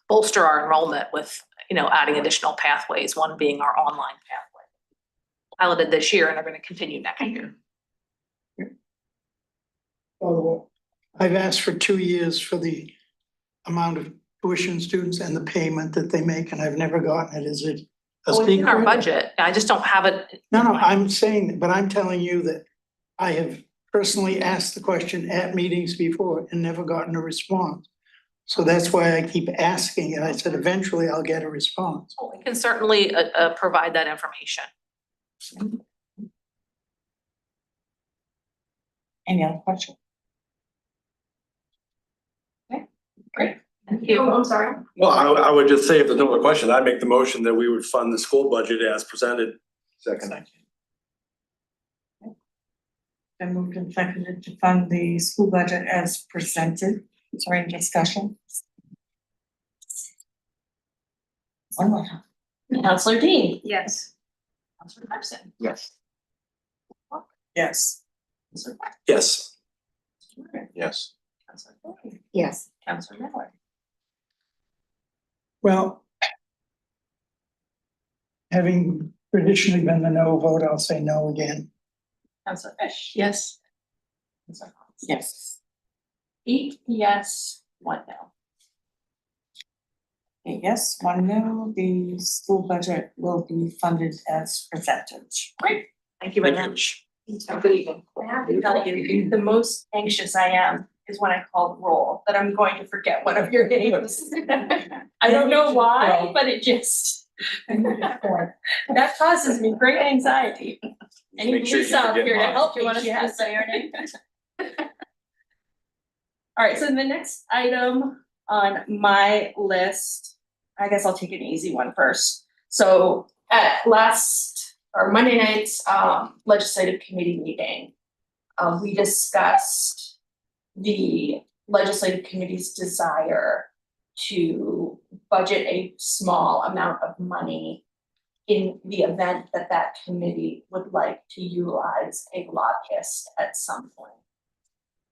bolster our enrollment with, adding additional pathways, one being our online pathway. Piloted this year and are going to continue next year. Oh, I've asked for 2 years for the amount of tuition students and the payment that they make, and I've never gotten it. Is it a Well, it's in our secret? budget. I just don't have it. No, I'm saying, but I'm telling you that I have personally asked the question at meetings before and never gotten a response. So that's why I keep asking, and I said, eventually I'll get a response. We can certainly provide that information. Any other question? Great. Thank you. I'm sorry. Well, I would just say, if there's no more question, I'd make the motion that we would fund the school budget as presented. Second. Been moved and seconded to fund the school budget as presented. Is there any discussion? One more time. Counselor Dean. Yes. Counselor Carson. Yes. Yes. Counselor Beck. Yes. Counselor Leonard. Yes. Counselor Bloom. Yes. Counselor Mallard. Well, having traditionally been the no vote, I'll say no again. Counselor Fish. Yes. Counselor Hall. Yes. 8 yes, 1 no. Okay, yes, 1 no, the school budget will be funded as presented. Great. Thank you very much. Good evening. I have to tell you, the most anxious I am is when I call the roll, that I'm going to forget one of your names. I don't know why, but it just, that causes me great anxiety. I need Make sure you Lisa up forget here to mine. help Do you me, want us she to has say your name? All right, so the next item on my list, I guess I'll take an easy one first. So at Monday night's legislative committee meeting, we discussed the legislative committee's desire to budget a small amount of money in the event that that committee would like to utilize a lobbyist at some point.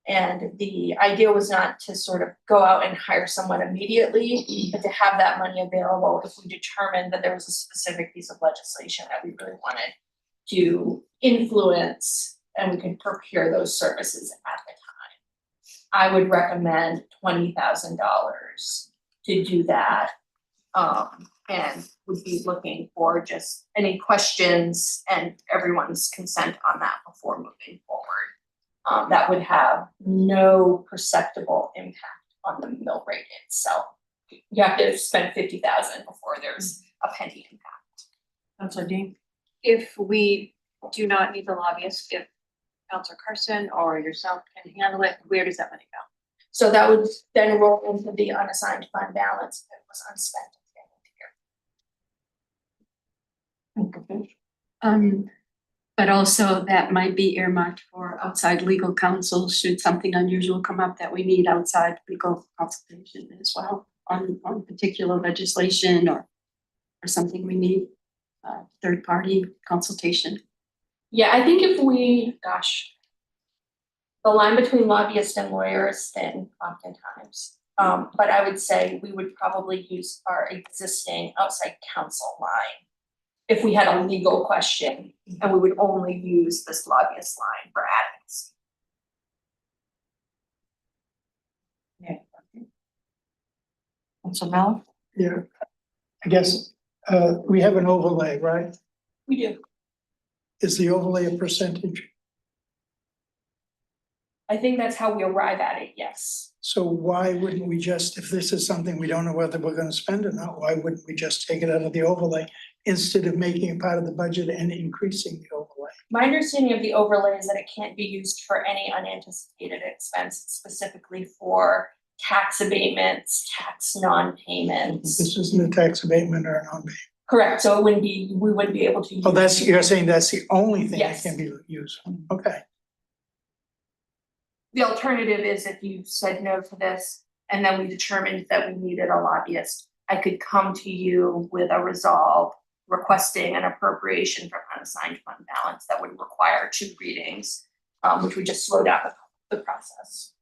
And the idea was not to sort of go out and hire someone immediately, but to have that money available if we determined that there was a specific piece of legislation that we really wanted to influence and we could procure those services at the time. I would recommend $20,000 to do that. And would be looking for just any questions and everyone's consent on that before moving forward. That would have no perceptible impact on the mill rate itself. You have to spend 50,000 before there's a penny impact. Counselor Dean? If we do not need the lobbyist, if Counselor Carson or yourself can handle it, where does that money go? So that would then roll into the unassigned fund balance that was unspent at the end of But also that might be earmarked for outside legal counsel should something unusual come up that we need outside legal consultation as well on particular legislation or something we need third party consultation. Yeah, I think if we, the line between lobbyist and lawyer is thin oftentimes. But I would say we would probably use our existing outside counsel line if we had a legal question, and we would only use this lobbyist line for advocacy. Yeah. Counselor Mel? Yeah, I guess, we have an overlay, right? We do. Is the overlay a percentage? I think that's how we arrive at it, yes. So why wouldn't we just, if this is something we don't know whether we're gonna spend or not, why wouldn't we just take it out of the overlay instead of making it part of the budget and increasing the overlay? My understanding of the overlay is that it can't be used for any unanticipated expense, specifically for tax abatements, tax non-payments. This isn't a tax abatement or a non-payment. Correct, so it wouldn't be, we wouldn't be able to use. Oh, you're saying that's the only thing that Yes. can be used, okay. The alternative is if you said no to this and then we determined that we needed a lobbyist, I could come to you with a resolve requesting an appropriation from unassigned fund balance that would require 2 readings, which would just slow down the process.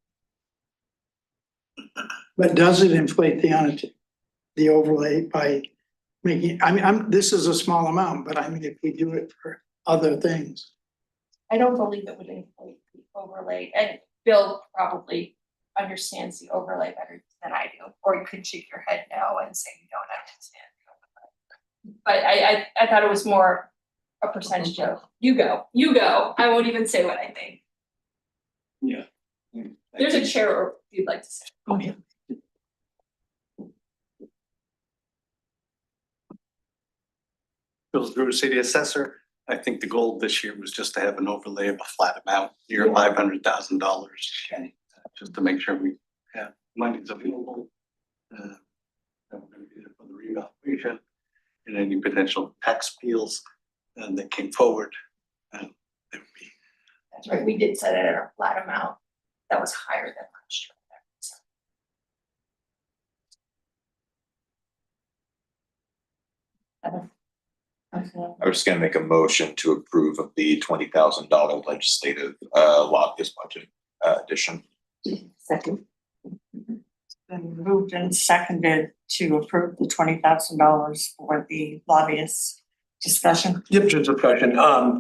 But does it inflate the overlay by making, I mean, this is a small amount, but I mean, if we do it for other things. I don't believe it would inflate the overlay, and Bill probably understands the overlay better than I do, or you can shake your head no and say you don't understand. But I thought it was more a percentage of, you go, I won't even say what I think. Yeah. There's a chair if you'd like to say. Oh, yeah. Bill Drew, city assessor. I think the goal this year was just to have an overlay of a flat amount, near Yeah. $500,000. Just to make sure we have monies available. That we're gonna be there for the revaluation and any potential tax appeals that came forward. There would be. That's right, we did set it at a flat amount that was higher than last year. I was just gonna make a motion to approve of the $20,000 legislative lobbyist budget addition. Second. Been moved and seconded to approve the $20,000 for the lobbyist discussion. Yep, just a question.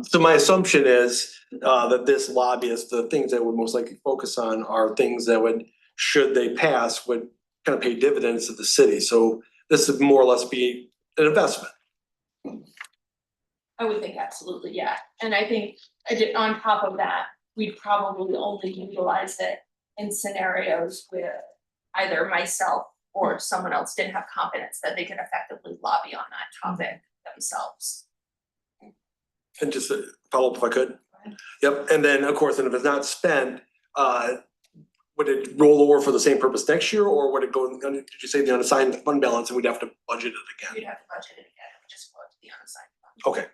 So my assumption is that this lobbyist, the things that would most likely focus on are things that would, should they pass, would kind of pay dividends to the city. So this would more or less be an investment. I would think absolutely, yeah. And I think on top of that, we'd probably only utilize it in scenarios where either myself or someone else didn't have confidence that they could effectively lobby on that topic themselves. And just a follow up if I could. Yep, and then of course, and if it's not spent, would it roll over for the same purpose next year, or would it go, did you say the unassigned fund balance and we'd have to budget it again? You'd have to budget it again, it would just go to the unassigned fund. Okay,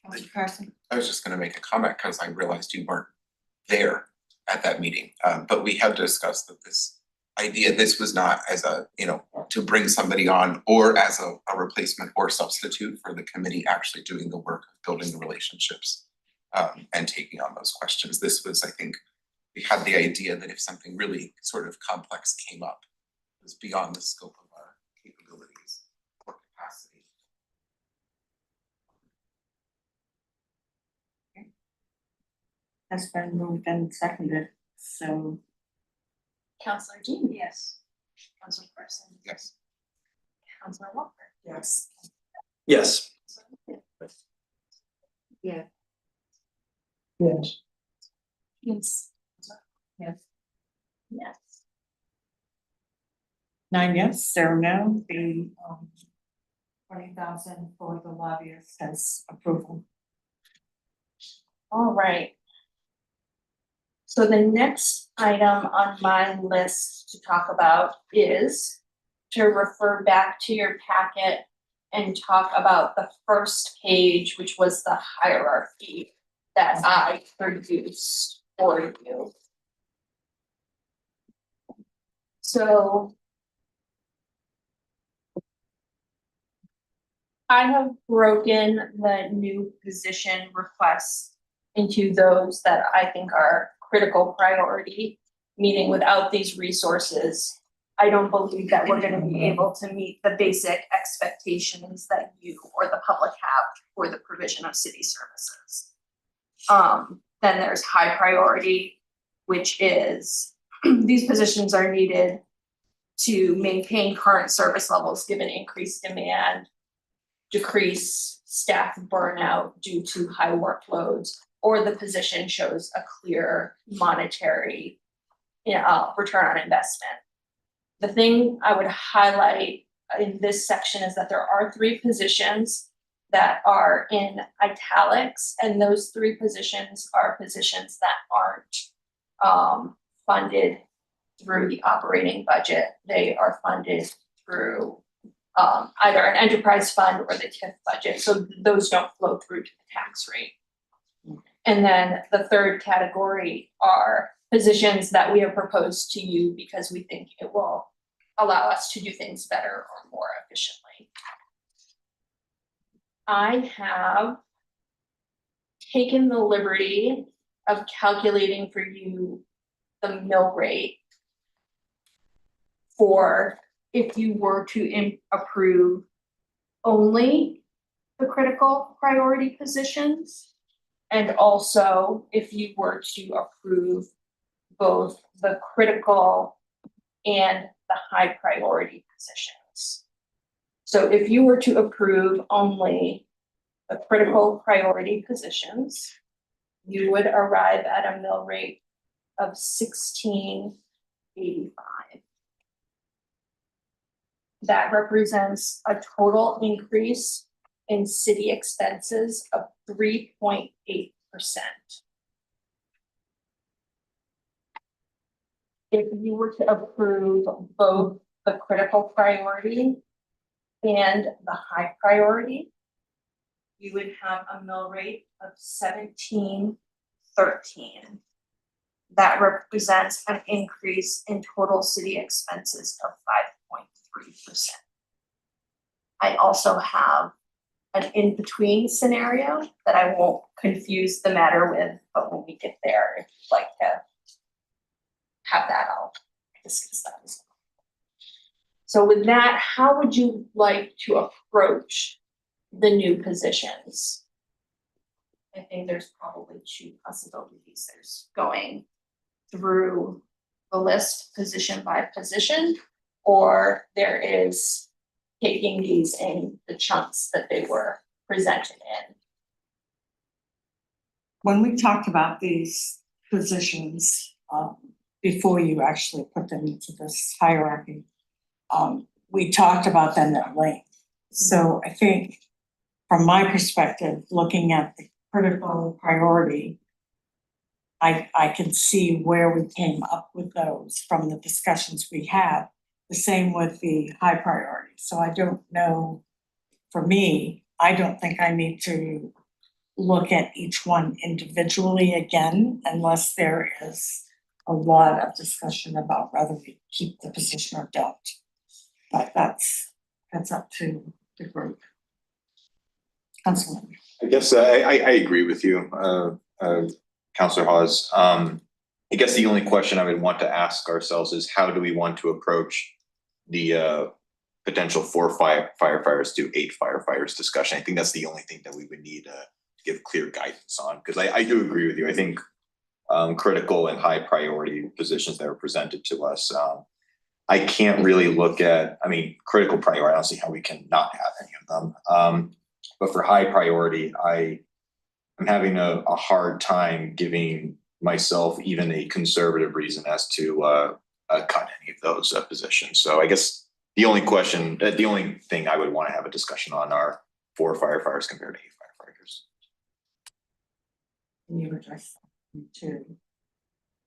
Councilor Carson. I was just gonna make a comment because I realized you weren't there at that meeting. But we have discussed that this idea, this was not as a, to bring somebody on or as a replacement or substitute for the committee actually doing the work of building the relationships and taking on those questions. This was, I think, we had the idea that if something really sort of complex came up, it was beyond the scope of our capabilities or capacity. Has been moved and seconded, so Counselor Dean? Yes. Counselor Carson? Yes. Counselor Walker? yes. yes. Yes. Yes. Yes. Yes. Yes. 9 yes, 0 no, the 20,000 for the lobbyist has approval. All right. So the next item on my list to talk about is to refer back to your packet and talk about the first page, which was the hierarchy that I produced for you. So I have broken the new position requests into those that I think are critical priority, meaning without these resources, I don't believe that we're gonna be able to meet the basic expectations that you or the public have for the provision of city services. Then there's high priority, which is these positions are needed to maintain current service levels given increased demand, decrease staff burnout due to high workloads, or the position shows a clear monetary return on investment. The thing I would highlight in this section is that there are 3 positions that are in italics, and those 3 positions are positions that aren't funded through the operating budget. They are funded through either an enterprise fund or the TIF budget, so those don't flow through to the tax rate. And then the third category are positions that we have proposed to you because we think it will allow us to do things better or more efficiently. I have taken the liberty of calculating for you the mill rate for if you were to approve only the critical priority positions, and also if you were to approve both the critical and the high priority positions. So if you were to approve only the critical priority positions, you would arrive at a mill rate of 16.85. That represents a total increase in city expenses of 3.8%. If you were to approve both the critical priority and the high priority, you would have a mill rate of 17.13. That represents an increase in total city expenses of 5.3%. I also have an in-between scenario that I won't confuse the matter with, but when we get there, if you'd like to have that, I'll discuss that as well. So with that, how would you like to approach the new positions? I think there's probably 2 possibilities. There's going through the list position by position, or there is taking these in the chunks that they were presented in. When we talked about these positions, before you actually put them into this hierarchy, we talked about them at length. So I think from my perspective, looking at the critical priority, I can see where we came up with those from the discussions we had. The same with the high priority, so I don't know, for me, I don't think I need to look at each one individually again unless there is a lot of discussion about whether we keep the position or don't. But that's up to the group. Councilman. I guess I agree with you, Counselor Hawes. I guess the only question I would want to ask ourselves is how do we want to approach the potential 4 firefighters to 8 firefighters discussion? I think that's the only thing that we would need to give clear guidance on, because I do agree with you. I think critical and high priority positions that are presented to us, I can't really look at, I mean, critical priority, I don't see how we can not have any of them. But for high priority, I'm having a hard time giving myself even a conservative reason as to cut any of those positions. So I guess the only thing I would want to have a discussion on are 4 firefighters compared to 8 firefighters. Can you address that too?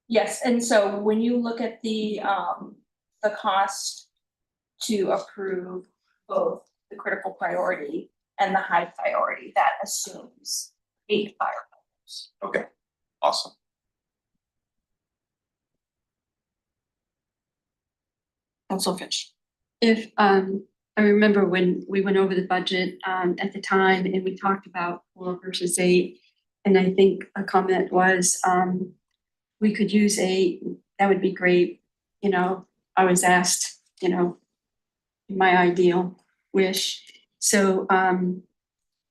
Yes, and so when you look at the cost to approve both the critical priority and the high priority, that assumes 8 firefighters. Okay, awesome. Council Fish. If, I remember when we went over the budget, at the time and we talked about 4 versus 8. And I think a comment was, we could use 8, that would be great. You know, I was asked, you know, my ideal wish. So,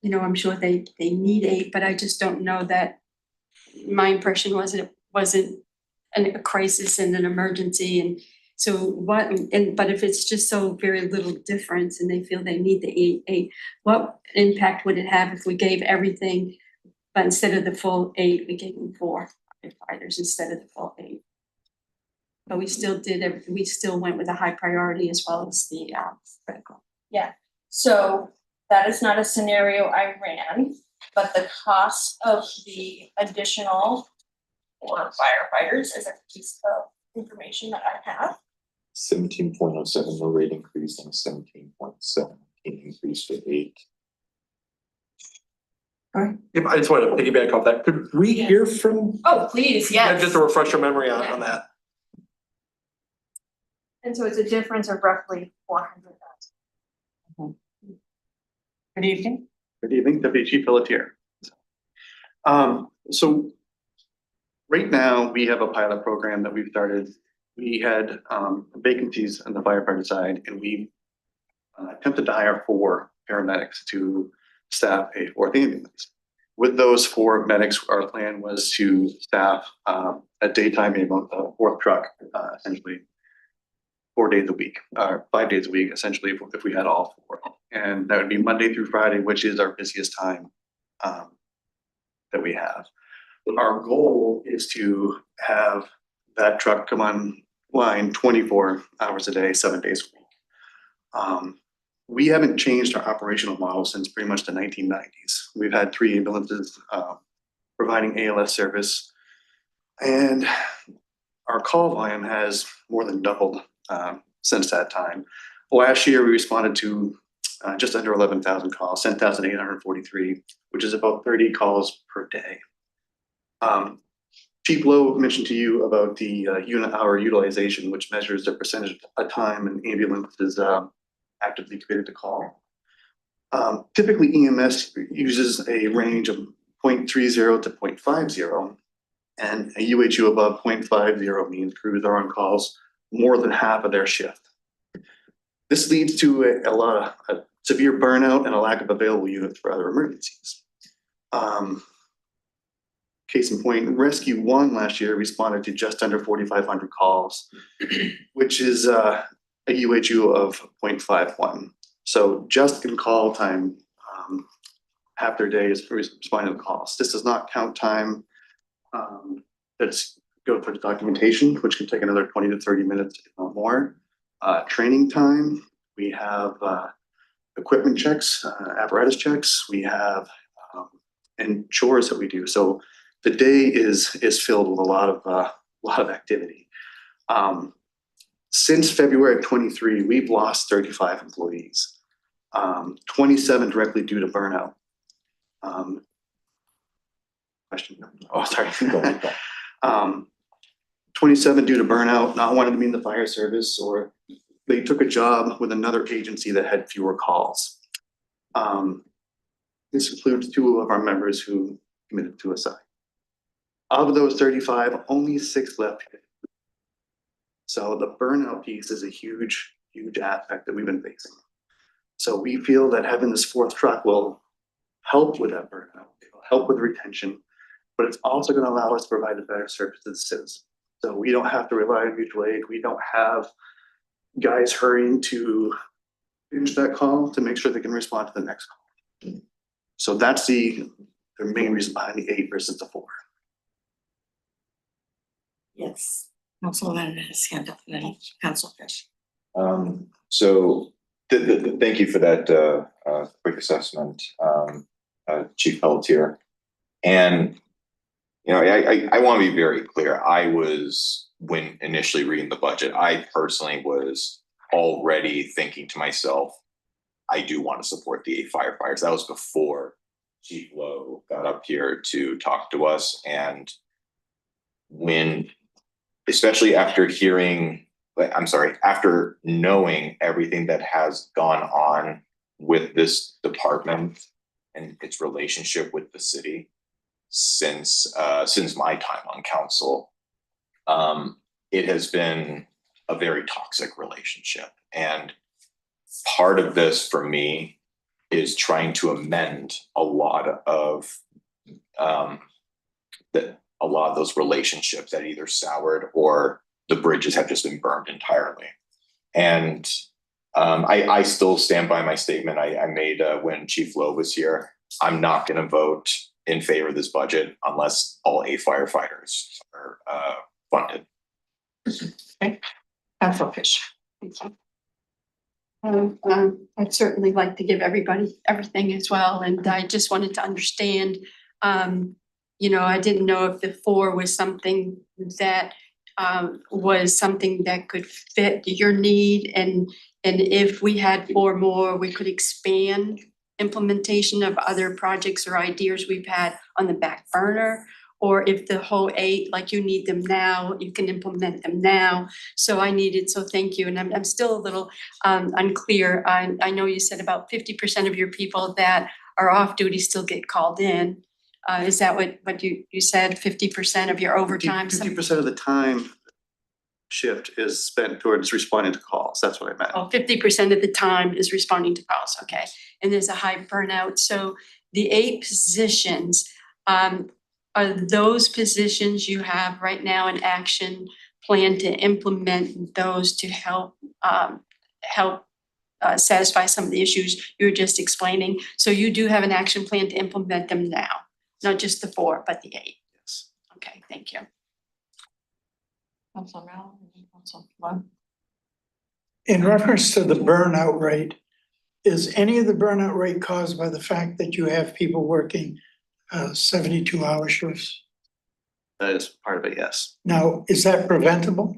you know, I'm sure they need 8, but I just don't know that. My impression was it wasn't a crisis and an emergency, and so but if it's just so very little difference and they feel they need the 8, what impact would it have if we gave everything, but instead of the full 8, we gave them 4 firefighters instead of the full 8? But we still we still went with a high priority as well as the critical. Yeah, so that is not a scenario I ran, but the cost of the additional 4 firefighters is a piece of information that I have. 17.07, no rate increase, and 17.7 increase for 8. If I just wanted to piggyback off that, could we hear from? Oh, please, yes. Just to refresh your memory on that. And so it's a difference of roughly 400,000. Good evening. Good evening, Deputy Chief Pelletier. So right now, we have a pilot program that we've started. We had vacancies on the firefighter side, and we attempted to hire 4 paramedics to staff a 4th ambulance. With those 4 medics, our plan was to staff a daytime ambulance, a 4th truck, essentially 4 days a week, 5 days a week, essentially, if we had all 4. And that would be Monday through Friday, which is our busiest time that we have. Our goal is to have that truck come online 24 hours a day, 7 days a week. We haven't changed our operational model since pretty much the 1990s. We've had 3 ambulances providing ALS service, and our call volume has more than doubled since that time. Last year, we responded to just under 11,000 calls, 10,843, which is about 30 calls per day. Chief Lowe mentioned to you about the unit hour utilization, which measures the percentage of time an ambulance is actively committed to call. Typically, EMS uses a range of 0.30 to 0.50, and a UHU above 0.50 means crews are on calls more than half of their shift. This leads to a lot of severe burnout and a lack of available units for other emergencies. Case in point, Rescue 1 last year responded to just under 4,500 calls, which is a UHU of 0.51. So just in call time, half their day is responding to calls. This does not count time that's go for the documentation, which can take another 20 to 30 minutes, if not more. Training time, we have equipment checks, apparatus checks, we have and chores that we do. So the day is filled with a lot of activity. Since February of 23, we've lost 35 employees, 27 directly due to burnout. Question. Oh, sorry. 27 due to burnout, not wanting to be in the fire service, or they took a job with another agency that had fewer calls. This includes 2 of our members who committed suicide. Of those 35, only 6 left. So the burnout piece is a huge aspect that we've been facing. So we feel that having this 4th truck will help with that burnout, it'll help with retention, but it's also going to allow us to provide a better service to the citizens. So we don't have to rely on mutual aid. We don't have guys hurrying to finish that call to make sure they can respond to the next call. So that's the main reason behind the 8 versus the 4. Yes. Councilman has hand up, then Council Fish. So thank you for that quick assessment, Chief Pelletier. And you know, I want to be very clear. When initially reading the budget, I personally was already thinking to myself, I do want to support the 8 firefighters. That was before Chief Lowe got up here to talk to us. And especially after after knowing everything that has gone on with this department and its relationship with the city since my time on council, it has been a very toxic relationship. And part of this for me is trying to amend a lot of those relationships that either soured or the bridges have just been burned entirely. And I still stand by my statement I made when Chief Lowe was here. I'm not going to vote in favor of this budget unless all 8 firefighters are funded. Okay. Council Fish. Thank you. I'd certainly like to give everybody everything as well, and I just wanted to understand, you know, I didn't know if the 4 was something that could fit your need, and if we had 4 more, we could expand implementation of other projects or ideas we've had on the back burner, or if the whole 8, like you need them now, you can implement them now. So thank you. And I'm still a little unclear. I know you said about 50% of your people that are off duty still get called in. Is that what you said, 50% of your overtime? 50% of the time shift is spent towards responding to calls. That's what I meant. Oh, 50% of the time is responding to calls, okay. And there's a high burnout. So the 8 positions, are those positions you have right now an action plan to implement those to help satisfy some of the issues you were just explaining? So you do have an action plan to implement them now, not just the 4, but the 8. Yes. Okay, thank you. Council Mel, Council Flood. In reference to the burnout rate, is any of the burnout rate caused by the fact that you have people working 72-hour shifts? That is part of it, yes. Now, is that preventable?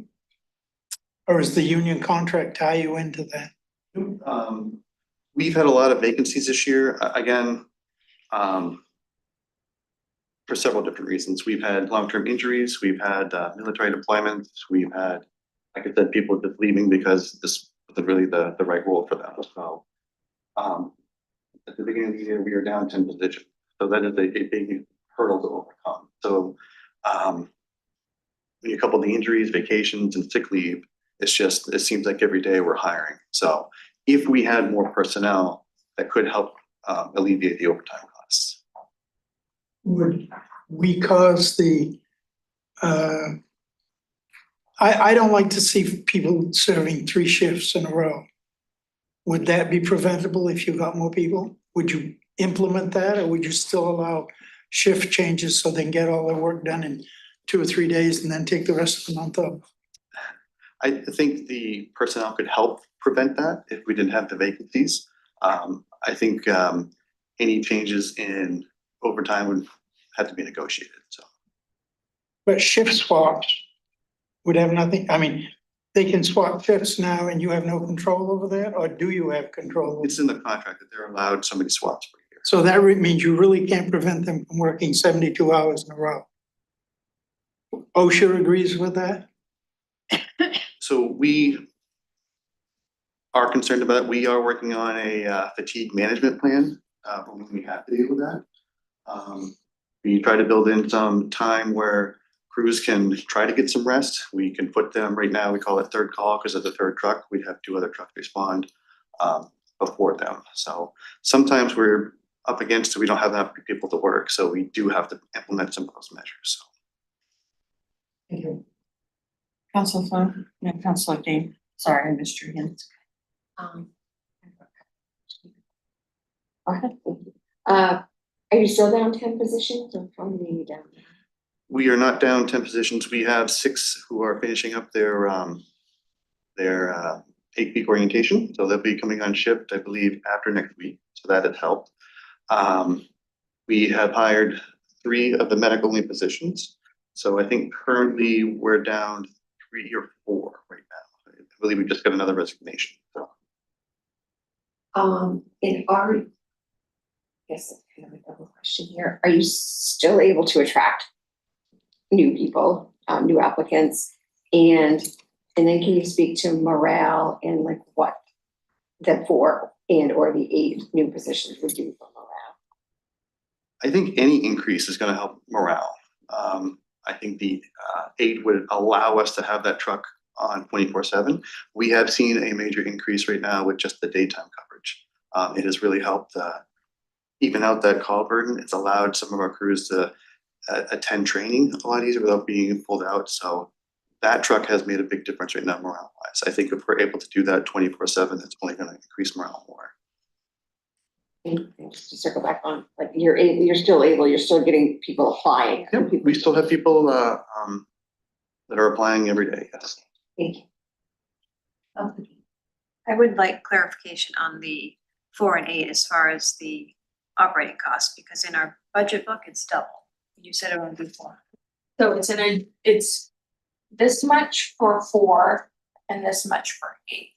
Or is the union contract tie you into that? We've had a lot of vacancies this year, again, for several different reasons. We've had long-term injuries, we've had military deployments, we've had, like I said, people just leaving because this wasn't really the right role for them. So at the beginning of the year, we were down 10 positions. So that is a big hurdle to overcome. So when you couple the injuries, vacations, and sick leave, it seems like every day we're hiring. So if we had more personnel, that could help alleviate the overtime costs. Would we cause I don't like to see people serving 3 shifts in a row. Would that be preventable if you got more people? Would you implement that, or would you still allow shift changes so they can get all their work done in 2 or 3 days and then take the rest of the month off? I think the personnel could help prevent that if we didn't have the vacancies. I think any changes in overtime would have to be negotiated. So But shift swaps would have nothing, I mean, they can swap shifts now and you have no control over that, or do you have control? It's in the contract that they're allowed so many swaps per year. So that means you really can't prevent them from working 72 hours in a row. OSHA agrees with that? So we are concerned about, it. We are working on a fatigue management plan, when we have to deal with that. We try to build in some time where crews can try to get some rest. We can put them, right now, we call it third call, because of the third truck, we'd have 2 other trucks respond before them. So sometimes we're up against it, we don't have enough people to work, so we do have to implement some of those measures, so. Thank you. Council Flynn, yeah, Councilor Dean, sorry, I missed you again. Go ahead. Are you still down 10 positions or how many are you down? We are not down 10 positions. We have 6 who are finishing up their 8-week orientation. So they'll be coming on shift, I believe, after next week. So that has helped. We have hired 3 of the medical leave positions. So I think currently we're down 3 or 4 right now. I believe we just got another resignation, so. In our, I guess that's kind of a double question here. Are you still able to attract new people, new applicants? And then can you speak to morale and like what the 4 and or the 8 new positions would do for morale? I think any increase is gonna help morale. I think the 8 would allow us to have that truck on 24/7. We have seen a major increase right now with just the daytime coverage. It has really helped even out that call burden. It's allowed some of our crews to attend training a lot easier without being pulled out. So that truck has made a big difference right now morale wise. I think if we're able to do that 24/7, it's only gonna increase morale more. And just to circle back on, like you're still getting people applying. Yep, we still have people that are applying every day, yes. Thank you. I would like clarification on the 4 and 8 as far as the operating costs, because in our budget book, it's double. You said it would be 4. So it's this much for 4 and this much for 8.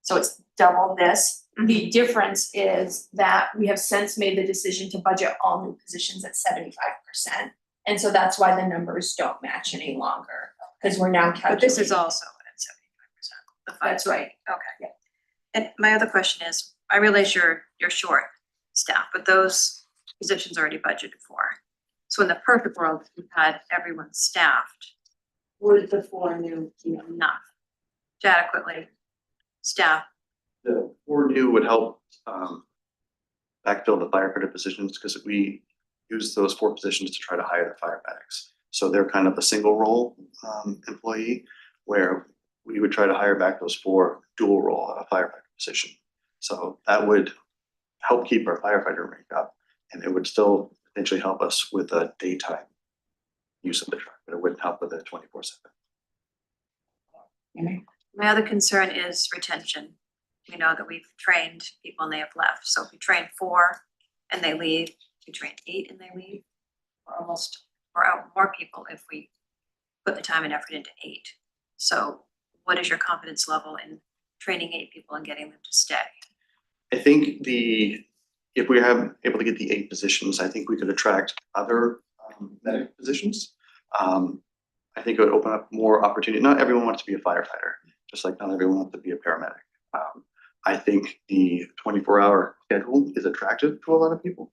So it's double this. The difference is that we have since made the decision to budget all new positions at 75%. And so that's why the numbers don't match any longer, because we're now calculating. But this is also at 75%. That's right. Okay. And my other question is, I realize you're short staff, but those positions are already budgeted for. So in the perfect world, if you had everyone staffed, would the 4 new be enough to adequately staff? The 4 new would help backfill the firefighter positions, because we use those 4 positions to try to hire the firefighters. So they're kind of a single role employee, where we would try to hire back those 4 dual role firefighter position. So that would help keep our firefighter rank up, and it would still potentially help us with a daytime use of the truck, but it wouldn't help with a 24/7. My other concern is retention. We know that we've trained people and they have left. So if we train 4 and they leave, if we train 8 and they leave, we're out more people if we put the time and effort into 8. So what is your confidence level in training 8 people and getting them to stay? I think if we are able to get the 8 positions, I think we could attract other medic positions. I think it would open up more opportunity. Not everyone wants to be a firefighter, just like not everyone wants to be a paramedic. I think the 24-hour schedule is attractive to a lot of people,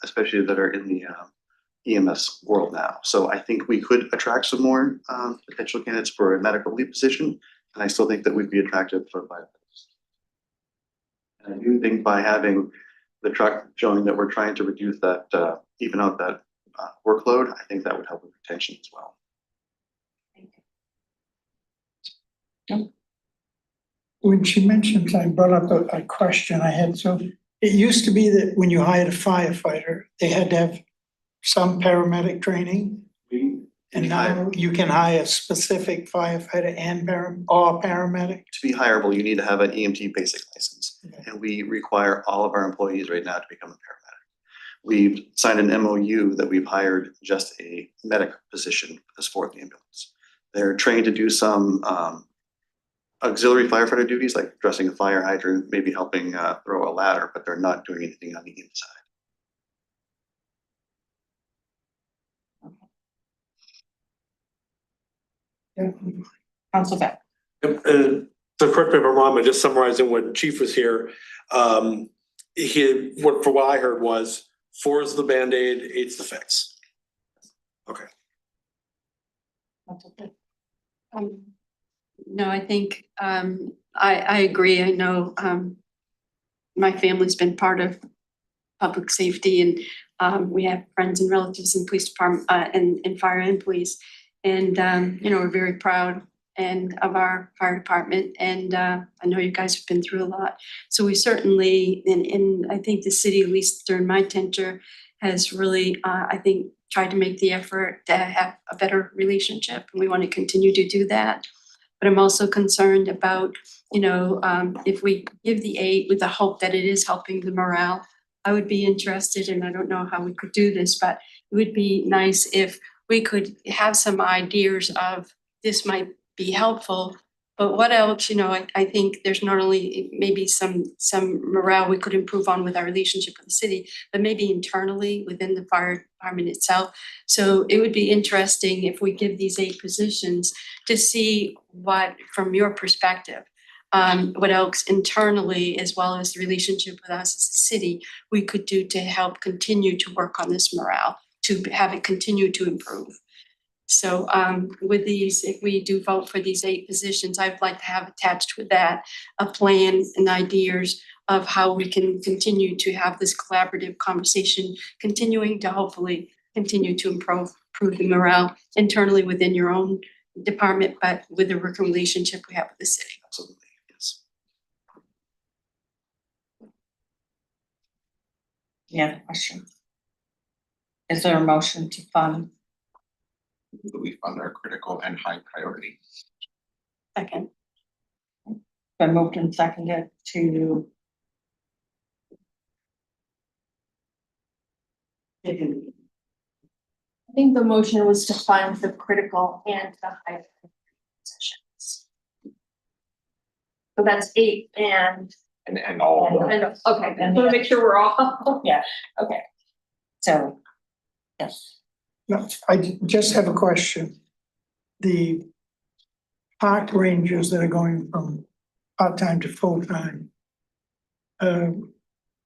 especially that are in the EMS world now. So I think we could attract some more potential candidates for a medical leave position, and I still think that we'd be attractive for firefighters. And I do think by having the truck showing that we're trying to reduce that, even out that workload, I think that would help with retention as well. When she mentioned, I brought up a question I had. So it used to be that when you hired a firefighter, they had to have some paramedic training. And now you can hire a specific firefighter and paramedic. To be hireable, you need to have an EMT basic license. Okay. And we require all of our employees right now to become a paramedic. we've signed an MOU that we've hired just a medic position for this fourth ambulance. They're trained to do some auxiliary firefighter duties, like dressing a fire hydrant, maybe helping throw a ladder, but they're not doing anything on the inside. Council Beck. And so correct me if I'm wrong, but just summarizing what Chief was here, from what I heard was 4 is the Band-Aid, 8's the fix. Okay. No, I think, I agree. I know, my family's been part of public safety and, we have friends and relatives in police department, and fire and police. And, we're very proud of our fire department, and I know you guys have been through a lot. So we certainly, and I think the city, at least during my tenure, has really, I think, tried to make the effort to have a better relationship, and we want to continue to do that. But I'm also concerned about, if we give the aid with the hope that it is helping the morale, I would be interested, and I don't know how we could do this, but it would be nice if we could have some ideas of this might be helpful, but what else, I think there's not only maybe some morale we could improve on with our relationship with the city, but maybe internally within the fire department itself. So it would be interesting if we give these 8 positions to see what, from your perspective, what else internally, as well as the relationship with us as a city, we could do to help continue to work on this morale, to have it continue to improve. So with these, if we do vote for these 8 positions, I'd like to have attached with that a plan and ideas of how we can continue to have this collaborative conversation, continuing to hopefully continue to improve the morale internally within your own department, but with the working relationship we have with the city. Absolutely, yes. Any other questions? Is there a motion to fund? That we fund our critical and high priority. Second. Been moved and seconded to. I think the motion was to fund the critical and the high positions. So that's 8 and all of them. okay, I want to make sure we're all. Yeah. Okay. So, yes. No, I just have a question. The park rangers that are going from part-time to full-time,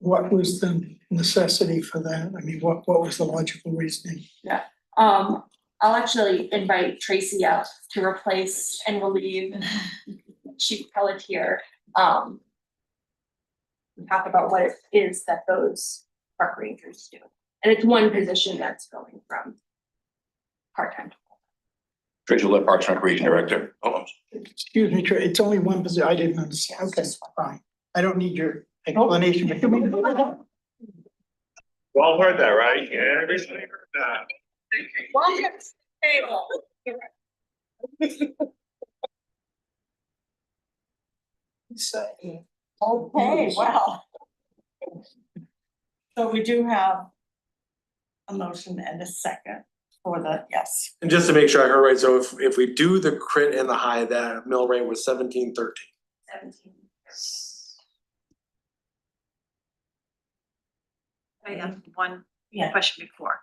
what was the necessity for that? I mean, what was the logical reasoning? I'll actually invite Tracy up to replace and relieve Chief Pelletier. And talk about what it is that those park rangers do. And it's one position that's going from part-time. Tracy Lip, Parks and Recreation Director. Excuse me, Trey, it's only one position. I didn't understand. Okay, fine. I don't need your explanation. You all heard that, right? Yeah, everybody heard that. Welcome to the table. Okay, well. So we do have a motion and a second for the, yes. And just to make sure I heard right, so if we do the crit and the high, that mill rate was 17.13. 17. I have one Yeah. question before.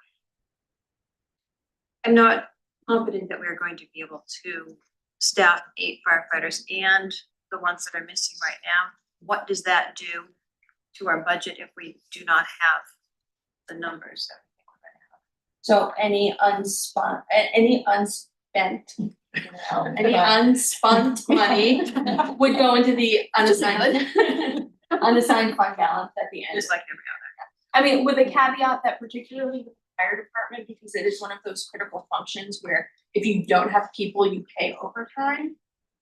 I'm not confident that we're going to be able to staff 8 firefighters and the ones that are missing right now. What does that do to our budget if we do not have the numbers that we think we're gonna have? So any unspent, any unspent money would go into the unassigned fund balance at the end. Just like every other. I mean, with a caveat that particularly the fire department, because it is one of those critical functions where if you don't have people, you pay overtime.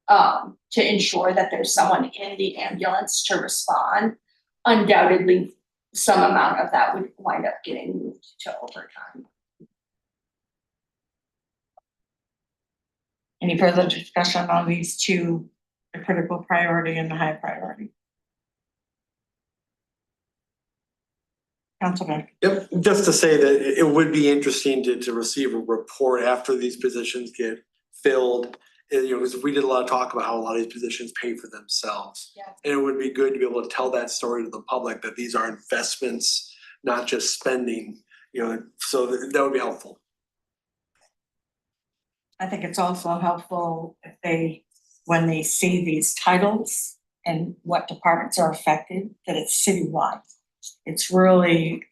To ensure that there's someone in the ambulance to respond, undoubtedly some amount of that would wind up getting moved to overtime. Any further discussion on these two, the critical priority and the high priority? Councilman. Yep, just to say that it would be interesting to receive a report after these positions get filled. You know, because we did a lot of talk about how a lot of these positions pay for themselves. Yeah. And it would be good to be able to tell that story to the public, that these are investments, not just spending, you know, so that would be helpful. I think it's also helpful if they, when they see these titles and what departments are affected, that it's citywide. It's really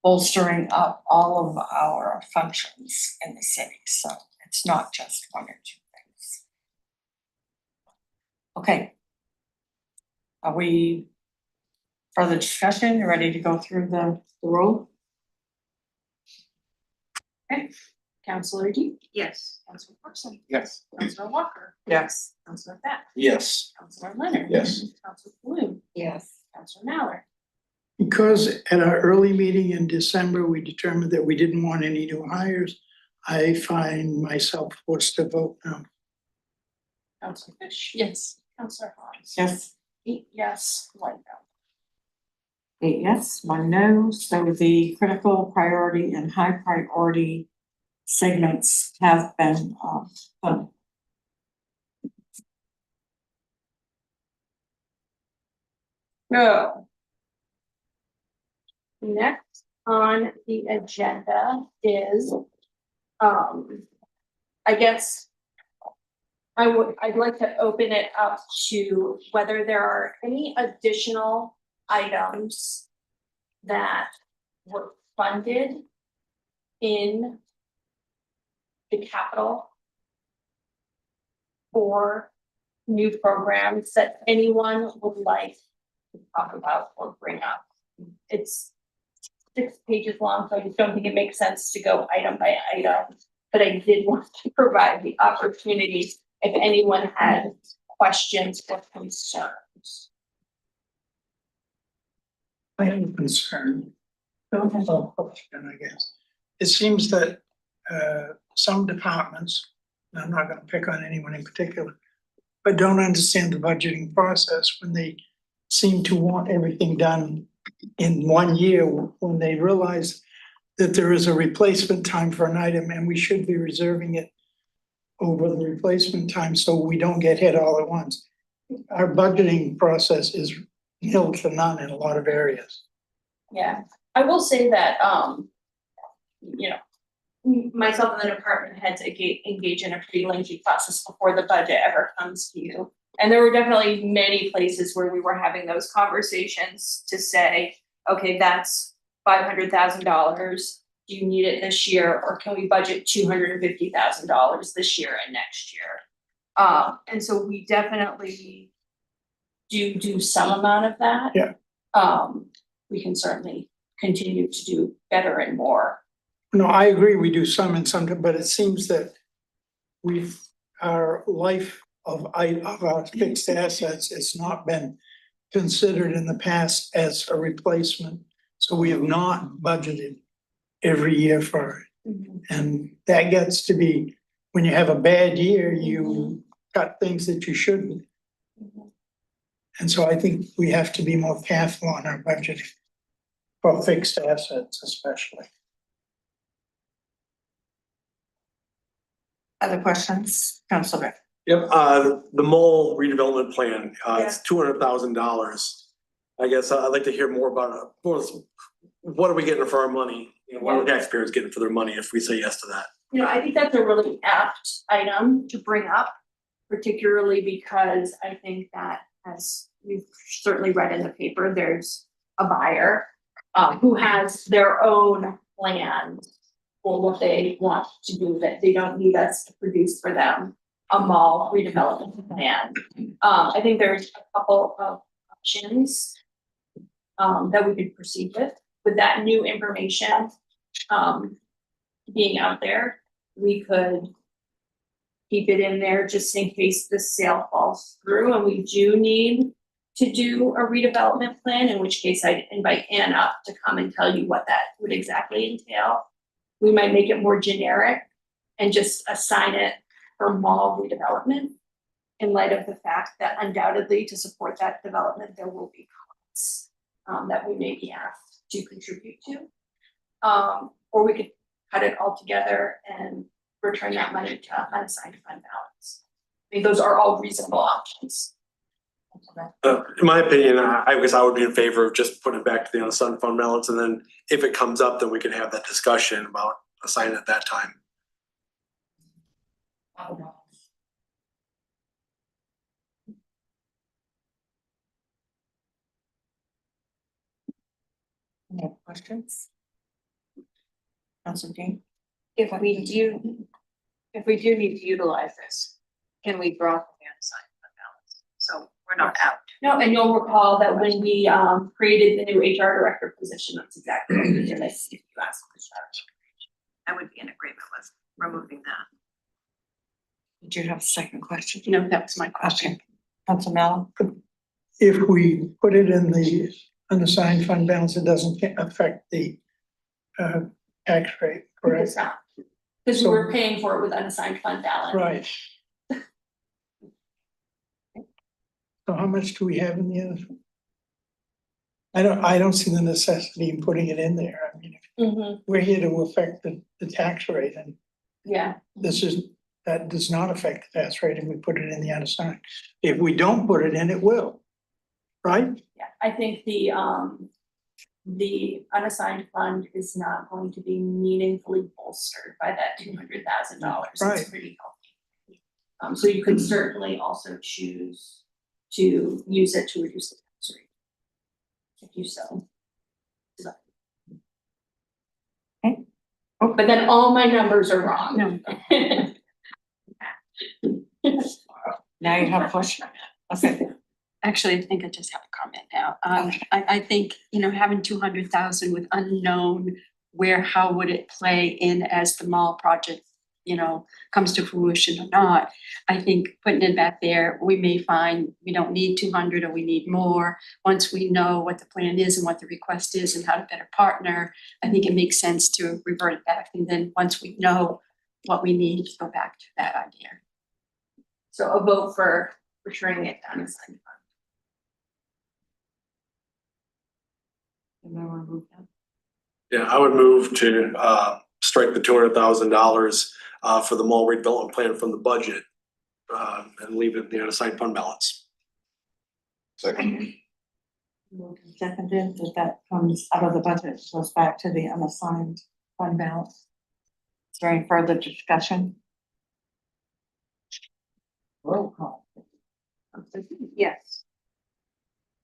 bolstering up all of our functions in the city, so it's not just one or two things. Okay. Are we further discussion? You ready to go through the roll? Okay, Counselor Deep, Yes. Counselor Parson, Yes. Counselor Walker, Yes. Counselor Fat, Yes. Counselor Leonard. Yes. Counselor Bloom, Yes. Counselor Mallard. Because at our early meeting in December, we determined that we didn't want any new hires, I find myself forced to vote no. Counselor Fish. Yes. Counselor Hawes. Yes. 8 yes, 1 no. 8 yes, 1 no, so the critical priority and high priority segments have been done. So. Next on the agenda is, I guess. I'd like to open it up to whether there are any additional items that were funded in the capital for new programs that anyone would like to talk about or bring up. It's 6 pages long, so I just don't think it makes sense to go item by item. But I did want to provide the opportunity if anyone had questions or concerns. I have a concern. Don't have a question, I guess. It seems that some departments, and I'm not gonna pick on anyone in particular, but don't understand the budgeting process when they seem to want everything done in 1 year, when they realize that there is a replacement time for an item and we should be reserving it over the replacement time so we don't get hit all at once. Our budgeting process is nil to none in a lot of areas. Yeah, I will say that, you know, myself and the department heads engage in a pretty lengthy process before the budget ever comes to you. And there were definitely many places where we were having those conversations to say, okay, that's $500,000. Do you need it this year, or can we budget $250,000 this year and next year? And so we definitely do some amount of that. Yeah. We can certainly continue to do better and more. No, I agree, we do some and some, but it seems that our life of our fixed assets has not been considered in the past as a replacement. So we have not budgeted every year for it. And that gets to be, when you have a bad year, you cut things that you shouldn't. And so I think we have to be more careful on our budgeting for fixed assets especially. Other questions, Councilor? Yep, the mall redevelopment plan, it's $200,000. I guess I'd like to hear more about it. What are we getting for our money? You know, what are the taxpayers getting for their money if we say yes to that? You know, I think that's a really apt item to bring up, particularly because I think that, as you've certainly read in the paper, there's a buyer who has their own plan for what they want to do, that they don't need us to produce for them a mall redevelopment plan. I think there's a couple of options that we could proceed with that new information being out there. We could keep it in there just in case the sale falls through and we do need to do a redevelopment plan, in which case I'd invite Ann up to come and tell you what that would exactly entail. We might make it more generic and just assign it for mall redevelopment, in light of the fact that undoubtedly to support that development, there will be costs that we may be asked to contribute to. Or we could cut it all together and return that money to unassigned fund balance. I mean, those are all reasonable options. In my opinion, I guess I would be in favor of just putting it back to the unassigned fund balance, and then if it comes up, then we can have that discussion about assigning at that time. Any questions? Councilor Dean? If we do need to utilize this, can we draw from the unassigned fund balance? So we're not out. No, and you'll recall that when we created the new HR director position, that's exactly what we did. I see if you asked for that. I would be in agreement with removing that. Did you have a second question? No, that was my question. Council Mello? If we put it in the unassigned fund balance, it doesn't affect the tax rate, correct? It's not, because we were paying for it with unassigned fund balance. Right. So how much do we have in the other? I don't see the necessity in putting it in there. I mean, we're here to affect the tax rate, and Yeah, that does not affect the tax rate, and we put it in the unassigned. If we don't put it in, it will, right? yeah, I think the unassigned fund is not going to be meaningfully bolstered by that $200,000. Right. It's pretty healthy. So you could certainly also choose to use it to reduce the tax rate. If you so. desire. Okay. But then all my numbers are wrong. No. Now you have a question. Okay. Actually, I think I just have a comment now. I think, having 200,000 with unknown how would it play in as the mall project, comes to fruition or not. I think putting it back there, we may find we don't need 200 or we need more. Once we know what the plan is and what the request is and how to better partner, I think it makes sense to revert it back. And then once we know what we need, go back to that idea. So a vote for returning it to unassigned fund. Yeah, I would move to strike the $200,000 for the mall redevelopment plan from the budget and leave it in the unassigned fund balance. Second. Moved and seconded that comes out of the budget, goes back to the unassigned fund balance. Is there any further discussion? Roll call. Yes.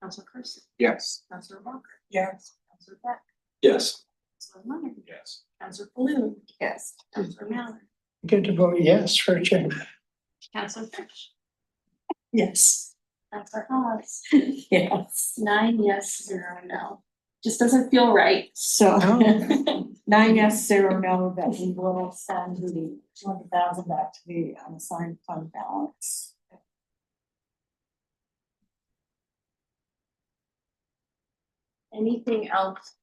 Councilor Carson. Yes. Councilor Walker. Yes. Councilor Beck. Yes. Councilor Leonard. Yes. Councilor Balloon. Yes. Councilor Mallon. Get to vote yes for a change. Councilor Fish. Yes. Councilor Hawes. Yes. 9 yes, 0 no. Just doesn't feel right. So Oh. 9 yes, 0 no, that we will send the 200,000 back to the unassigned fund balance. Anything else?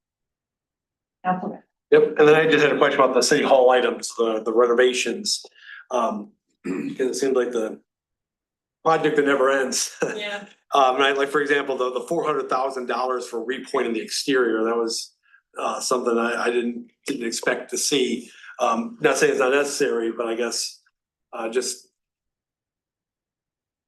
Councilor. Yep, and then I just had a question about the city hall items, the renovations. Because it seems like the project that never ends. Yeah. Like, for example, the $400,000 for repointing the exterior, that was something I didn't expect to see. Not saying it's not necessary, but I guess just.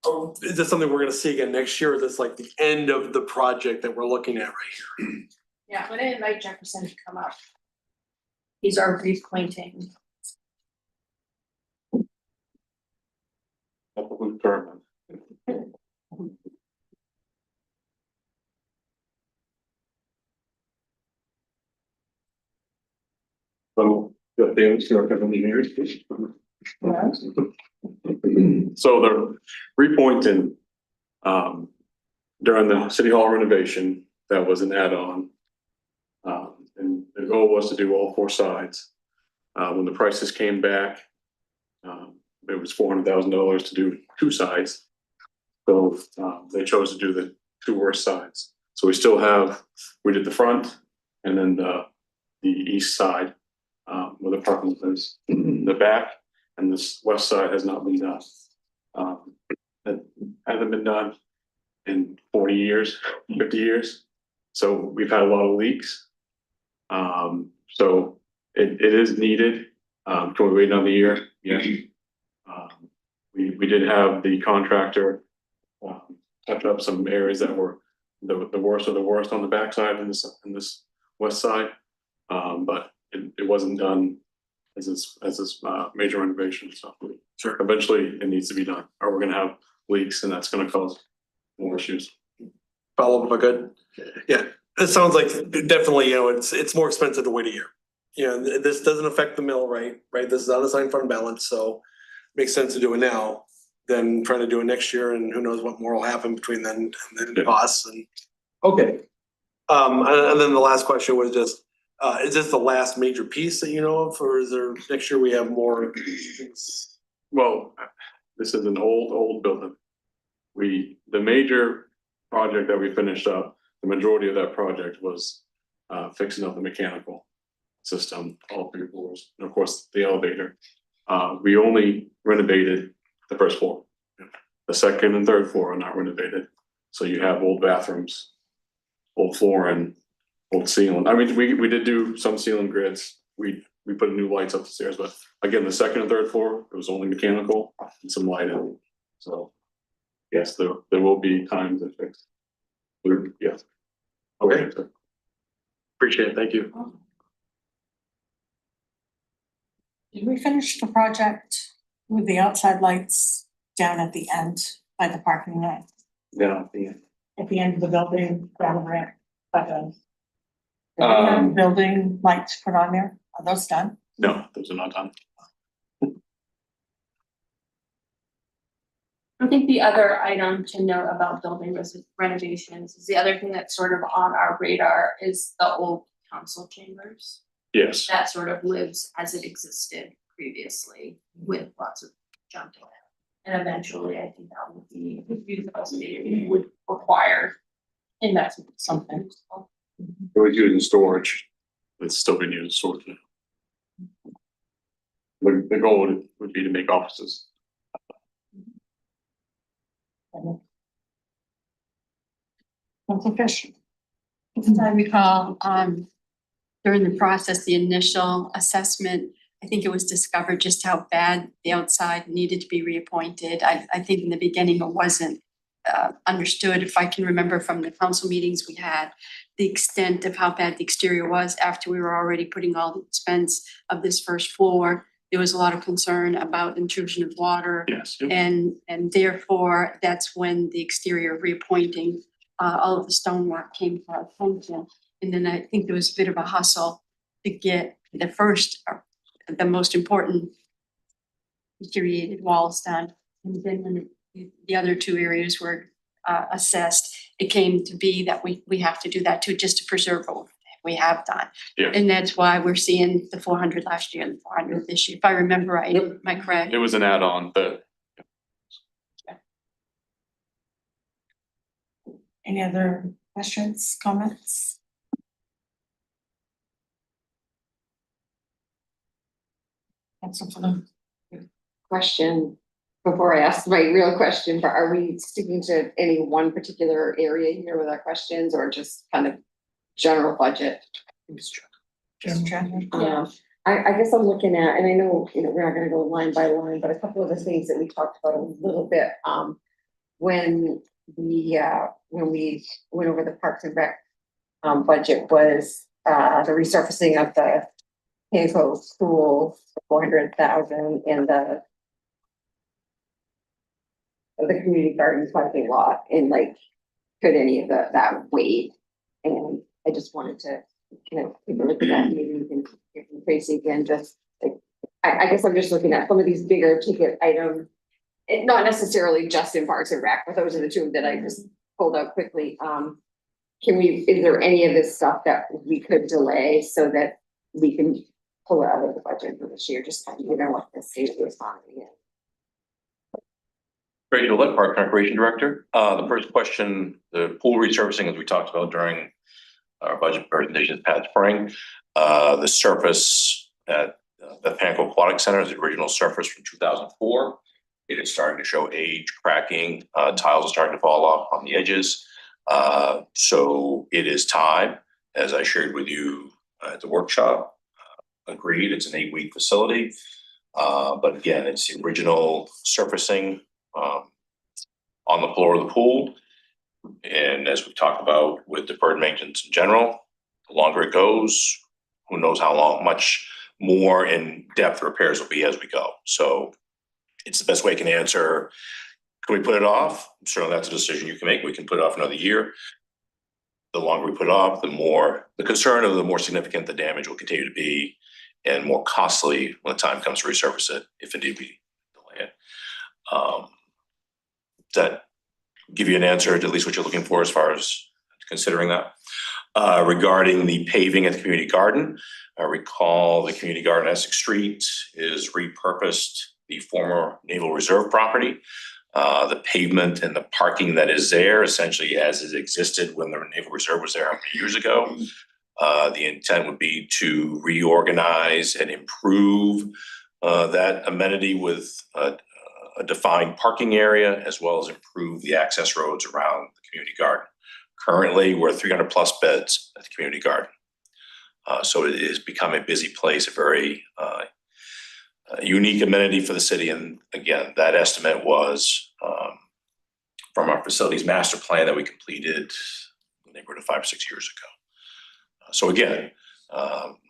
Oh, is this something we're gonna see again next year? Or is this like the end of the project that we're looking at right here? Yeah, I'm gonna invite Jefferson to come up. He's our repointing. So, the things are going So the repointing, during the city hall renovation, that was an add-on. And the goal was to do all 4 sides. When the prices came back, it was $400,000 to do 2 sides. So, they chose to do the 2 worst sides. So we did the front and then the east side, where the parking is. The back and this west side has not been done. That hasn't been done in 40 years, 50 years. So we've had a lot of leaks. So it is needed. Can we wait another year? Yeah. We did have the contractor touch up some areas that were the worst of the worst on the backside in this west side. But it wasn't done as this major renovation, so sure, eventually it needs to be done, or we're gonna have leaks and that's gonna cause more issues. Follow up if I could. Yeah, it sounds like definitely, it's more expensive to wait a year. This doesn't affect the mill rate, right? This is unassigned fund balance, so makes sense to do it now than trying to do it next year, and who knows what more will happen between then and then costs and. Okay. And then the last question was just, is this the last major piece that you know of, or is there, next year we have more? Well, this is an old building. The major project that we finished up, the majority of that project was fixing up the mechanical system, all 3 floors, and of course, the elevator. We only renovated the first floor. The second and third floor are not renovated. So you have old bathrooms, old flooring, old ceiling. I mean, we did do some ceiling grids. We put new lights up the stairs, but again, the second and third floor, it was only mechanical and some lighting. So yes, there will be time to fix. Yeah. Okay. Appreciate it. Thank you. Did we finish the project with the outside lights down at the end by the parking lot? Yeah. At the end of the building, down the ramp, do we have building lights put on there? Are those done? No, those are not done. I think the other item to note about building renovations is the other thing that's sort of on our radar is the old council chambers. Yes. That sort of lives as it existed previously with lots of junk in it. And eventually, I think that would be, it would require investment, something. It was used in storage. It's still been used in storage now. The goal would be to make offices. Council Fish. As I recall, during the process, the initial assessment, I think it was discovered just how bad the outside needed to be reappointed. I think in the beginning it wasn't understood, if I can remember from the council meetings we had, the extent of how bad the exterior was after we were already putting all the expense of this first floor. There was a lot of concern about intrusion of water. Yes. And therefore, that's when the exterior reappointing, all of the stonework came to our attention. And then I think there was a bit of a hustle to get the first, the most important deteriorated walls done. And then when the other 2 areas were assessed, it came to be that we have to do that too, just to preserve what we have done. Yeah. And that's why we're seeing the 400 last year and the 400 this year, if I remember right. Am I correct? It was an add-on, but Any other questions, comments? Council for them. Question, before I ask my real question, but are we sticking to any one particular area here with our questions or just kind of general budget? I guess I'm looking at, and I know, we're not gonna go line by line, but a couple of the things that we talked about a little bit, when we went over the Parks and Rec budget was the resurfacing of the Hanco School, 400,000, and the community gardens parking lot, and could any of that wait? And I just wanted to, take a look at that, maybe we can get from Tracy again, just I guess I'm just looking at some of these bigger ticket items. Not necessarily just in Parks and Rec, but those are the 2 that I just pulled out quickly. Is there any of this stuff that we could delay so that we can pull it out of the budget for this year, just kind of, what the state of the economy is? Rachel Litt, Park and Recreation Director. The first question, the pool resurfacing, as we talked about during our budget presentation this past spring, the surface at the Hanco Aquatic Center is the original surface from 2004. It is starting to show age, cracking, tiles are starting to fall off on the edges. So it is time, as I shared with you at the workshop. Agreed, it's an 8-week facility. But again, it's the original surfacing on the floor of the pool. And as we've talked about with deferred maintenance in general, the longer it goes, who knows how long, much more in depth repairs will be as we go. So it's the best way I can answer. Can we put it off? Certainly that's a decision you can make. We can put it off another year. The longer we put it off, the concern of the more significant the damage will continue to be and more costly when the time comes to resurface it, if indeed we delay it. Does that give you an answer to at least what you're looking for as far as considering that? Regarding the paving at the community garden, I recall the community garden Essex Street is repurposed the former Naval Reserve property. The pavement and the parking that is there essentially as it existed when the Naval Reserve was there how many years ago. The intent would be to reorganize and improve that amenity with a defined parking area, as well as improve the access roads around the community garden. Currently, we're 300+ beds at the community garden. So it has become a busy place, a very unique amenity for the city. And again, that estimate was from our facilities master plan that we completed in the neighborhood of 5 or 6 years ago. So again,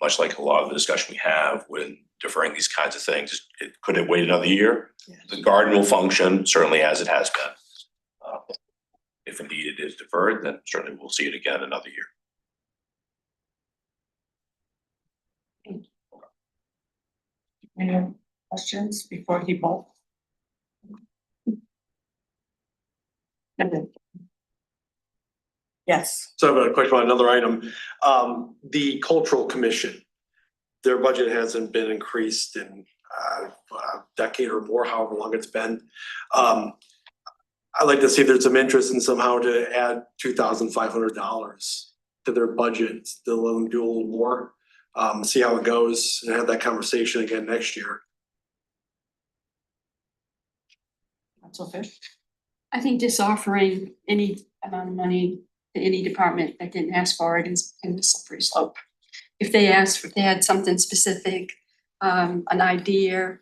much like a lot of the discussion we have when deferring these kinds of things, could it wait another year? Yes. The garden will function certainly as it has been. If indeed it is deferred, then certainly we'll see it again another year. Any other questions before he bolts? Yes. So I have a question on another item. The Cultural Commission, their budget hasn't been increased in a decade or more, however long it's been. I'd like to see if there's some interest in somehow to add $2,500 to their budget, to let them do a little more, see how it goes, and have that conversation again next year. That's okay. I think just offering any amount of money to any department that didn't ask for it is in the slippery slope. If they asked, if they had something specific, an idea,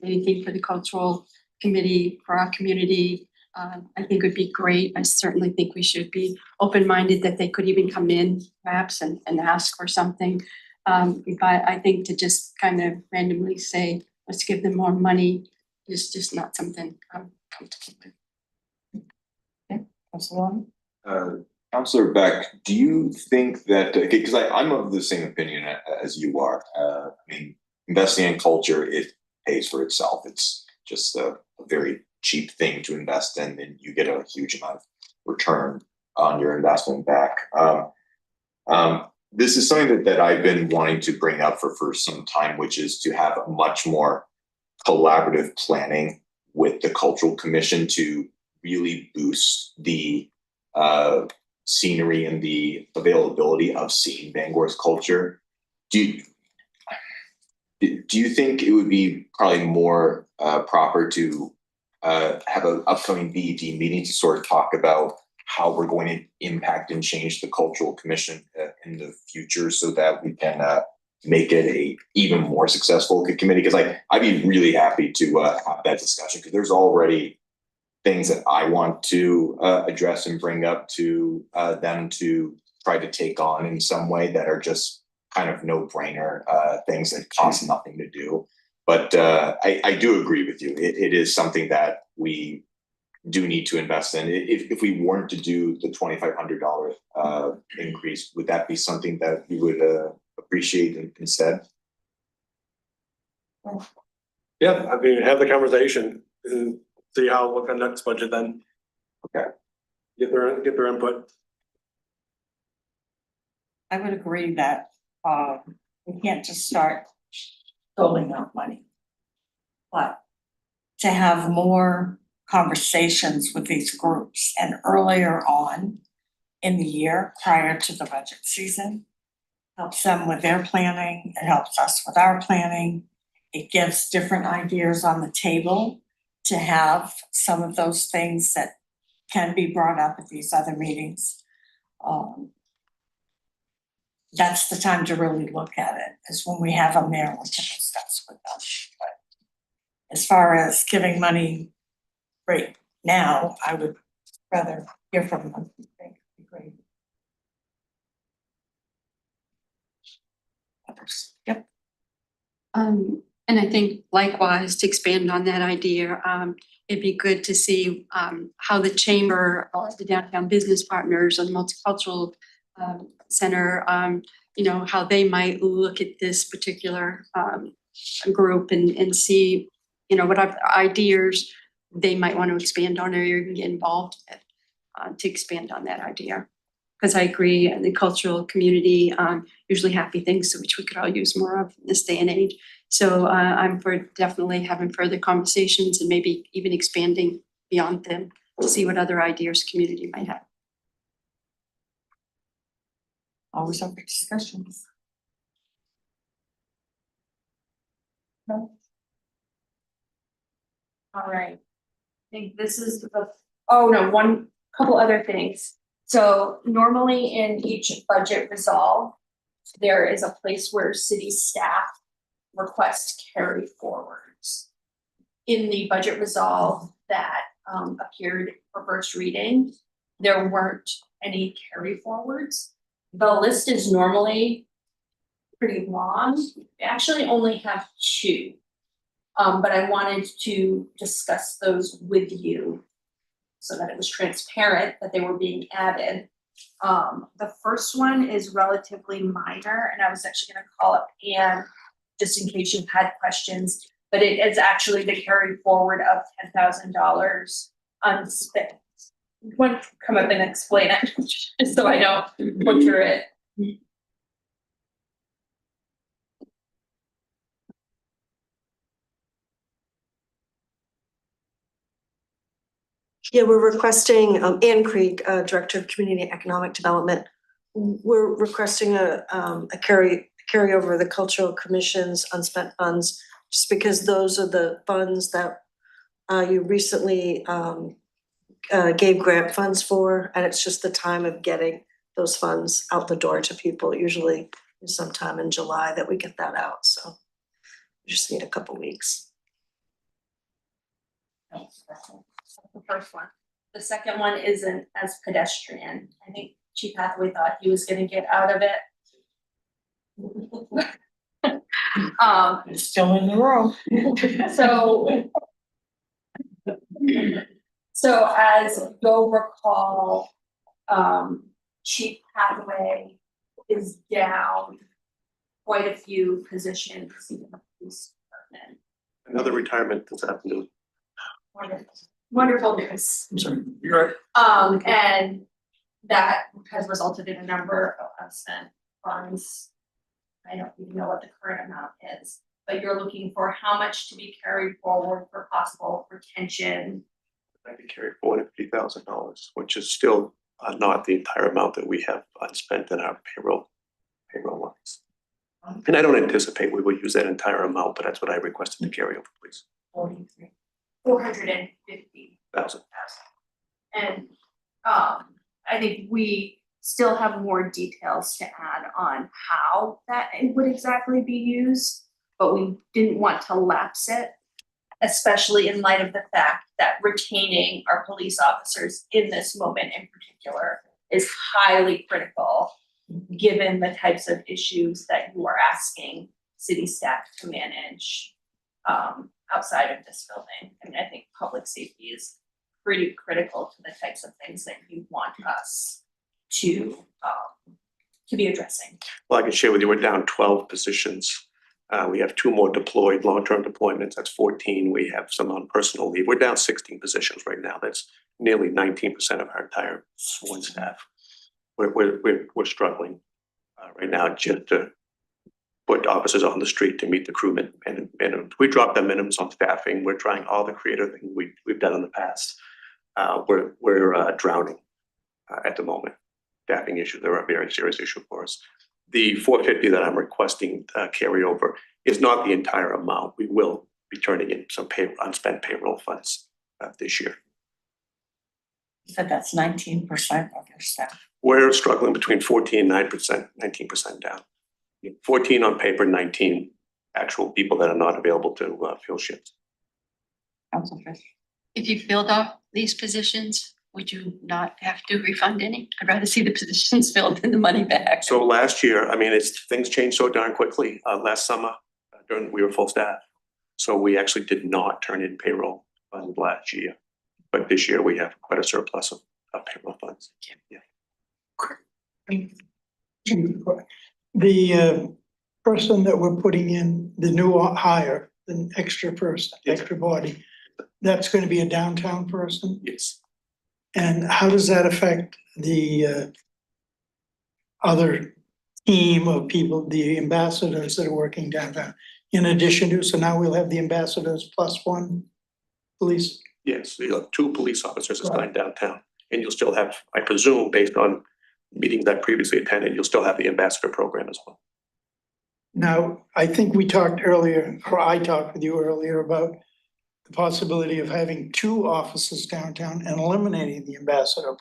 anything for the cultural committee, for our community, I think would be great. I certainly think we should be open-minded that they could even come in perhaps and ask for something. But I think to just kind of randomly say, let's give them more money is just not something I'm comfortable with. Councillor Beck, do you think that, because I'm of the same opinion as you are. I mean, investing in culture, it pays for itself. It's just a very cheap thing to invest in, and you get a huge amount of return on your investment back. This is something that I've been wanting to bring up for some time, which is to have a much more collaborative planning with the Cultural Commission to really boost the scenery and the availability of seeing Bangor's culture. Do you think it would be probably more proper to have an upcoming BED meeting to sort of talk about how we're going to impact and change the Cultural Commission in the future so that we can make it a even more successful committee? Because I'd be really happy to have that discussion, because there's already things that I want to address and bring up to them to try to take on in some way that are just kind of no-brainer things that cost nothing to do. But I do agree with you. It is something that we do need to invest in. If we weren't to do the $2,500 increase, would that be something that you would appreciate instead? Yeah, I mean, have the conversation and see how, look on next budget then. Okay. Get their input. I would agree that we can't just start doling out money. But to have more conversations with these groups and earlier on in the year prior to the budget season helps them with their planning, it helps us with our planning. It gives different ideas on the table to have some of those things that can be brought up at these other meetings. that's the time to really look at it, is when we have them there, we can discuss with them. But as far as giving money right now, I would rather hear from them. I think it'd be great. Others, yep. And I think likewise, to expand on that idea, it'd be good to see how the chamber, or the downtown business partners and multicultural center, you know, how they might look at this particular group and see, you know, what ideas they might want to expand on or even get involved with to expand on that idea. Because I agree, the cultural community usually happy things, which we could all use more of in this day and age. So I'm for definitely having further conversations and maybe even expanding beyond them to see what other ideas community might have. Always open discussions. No. All right. I think this is the, oh no, one, couple other things. So normally in each budget resolve, there is a place where city staff request carry forwards. In the budget resolve that appeared for first reading, there weren't any carry forwards. The list is normally pretty long. We actually only have 2. But I wanted to discuss those with you so that it was transparent that they were being added. The first one is relatively minor, and I was actually gonna call up Anne just in case you've had questions, but it is actually the carry forward of $10,000 unspent. You want to come up and explain it, just so I don't butcher it. Yeah, we're requesting, Ann Krieg, Director of Community Economic Development. We're requesting a carryover of the Cultural Commission's unspent funds, just because those are the funds that you recently gave grant funds for, and it's just the time of getting those funds out the door to people. Usually sometime in July that we get that out, so we just need a couple weeks. The first one. The second one isn't as pedestrian. I think Chief Hathaway thought he was gonna get out of it. It's still in the room. So as you'll recall, Chief Hathaway is down quite a few positions in the police department. Another retirement this afternoon. Wonderful news. I'm sorry, you're right. And that has resulted in a number of unspent funds. I don't even know what the current amount is, but you're looking for how much to be carried forward for possible retention. I could carry $450,000, which is still not the entire amount that we have unspent in our payroll lines. And I don't anticipate we will use that entire amount, but that's what I requested to carry over, please. 450,000. And I think we still have more details to add on how that would exactly be used, but we didn't want to lapse it, especially in light of the fact that retaining our police officers in this moment in particular is highly critical, given the types of issues that you are asking city staff to manage outside of this building. I mean, I think public safety is pretty critical to the types of things that you want us to be addressing. Well, I can share with you, we're down 12 positions. We have 2 more deployed, long-term deployments, that's 14. We have some on personal leave. We're down 16 positions right now. That's nearly 19% of our entire sworn staff. We're struggling right now just to put officers on the street to meet the crew minimums. We dropped the minimums on staffing. We're trying all the creative things we've done in the past. We're drowning at the moment. Staffing issues are a very serious issue for us. The 450 that I'm requesting carryover is not the entire amount. We will be turning in some unspent payroll funds this year. You said that's 19% of your staff. We're struggling between 14 and 9%, 19% down. 14 on paper, 19 actual people that are not available to fill shifts. Council Fish. If you filled up these positions, would you not have to refund any? I'd rather see the positions filled than the money back. So last year, I mean, things changed so darn quickly. Last summer, we were full staff. So we actually did not turn in payroll funds last year. But this year we have quite a surplus of payroll funds. Yeah. The person that we're putting in, the new hire, the extra person, extra body, that's gonna be a downtown person? Yes. And how does that affect the other team of people, the ambassadors that are working downtown? In addition to, so now we'll have the ambassadors plus one police? Yes, you have 2 police officers assigned downtown, and you'll still have, I presume, based on meetings I previously attended, you'll still have the ambassador program as well. Now, I think we talked earlier, or I talked with you earlier about the possibility of having 2 offices downtown and eliminating the ambassador program.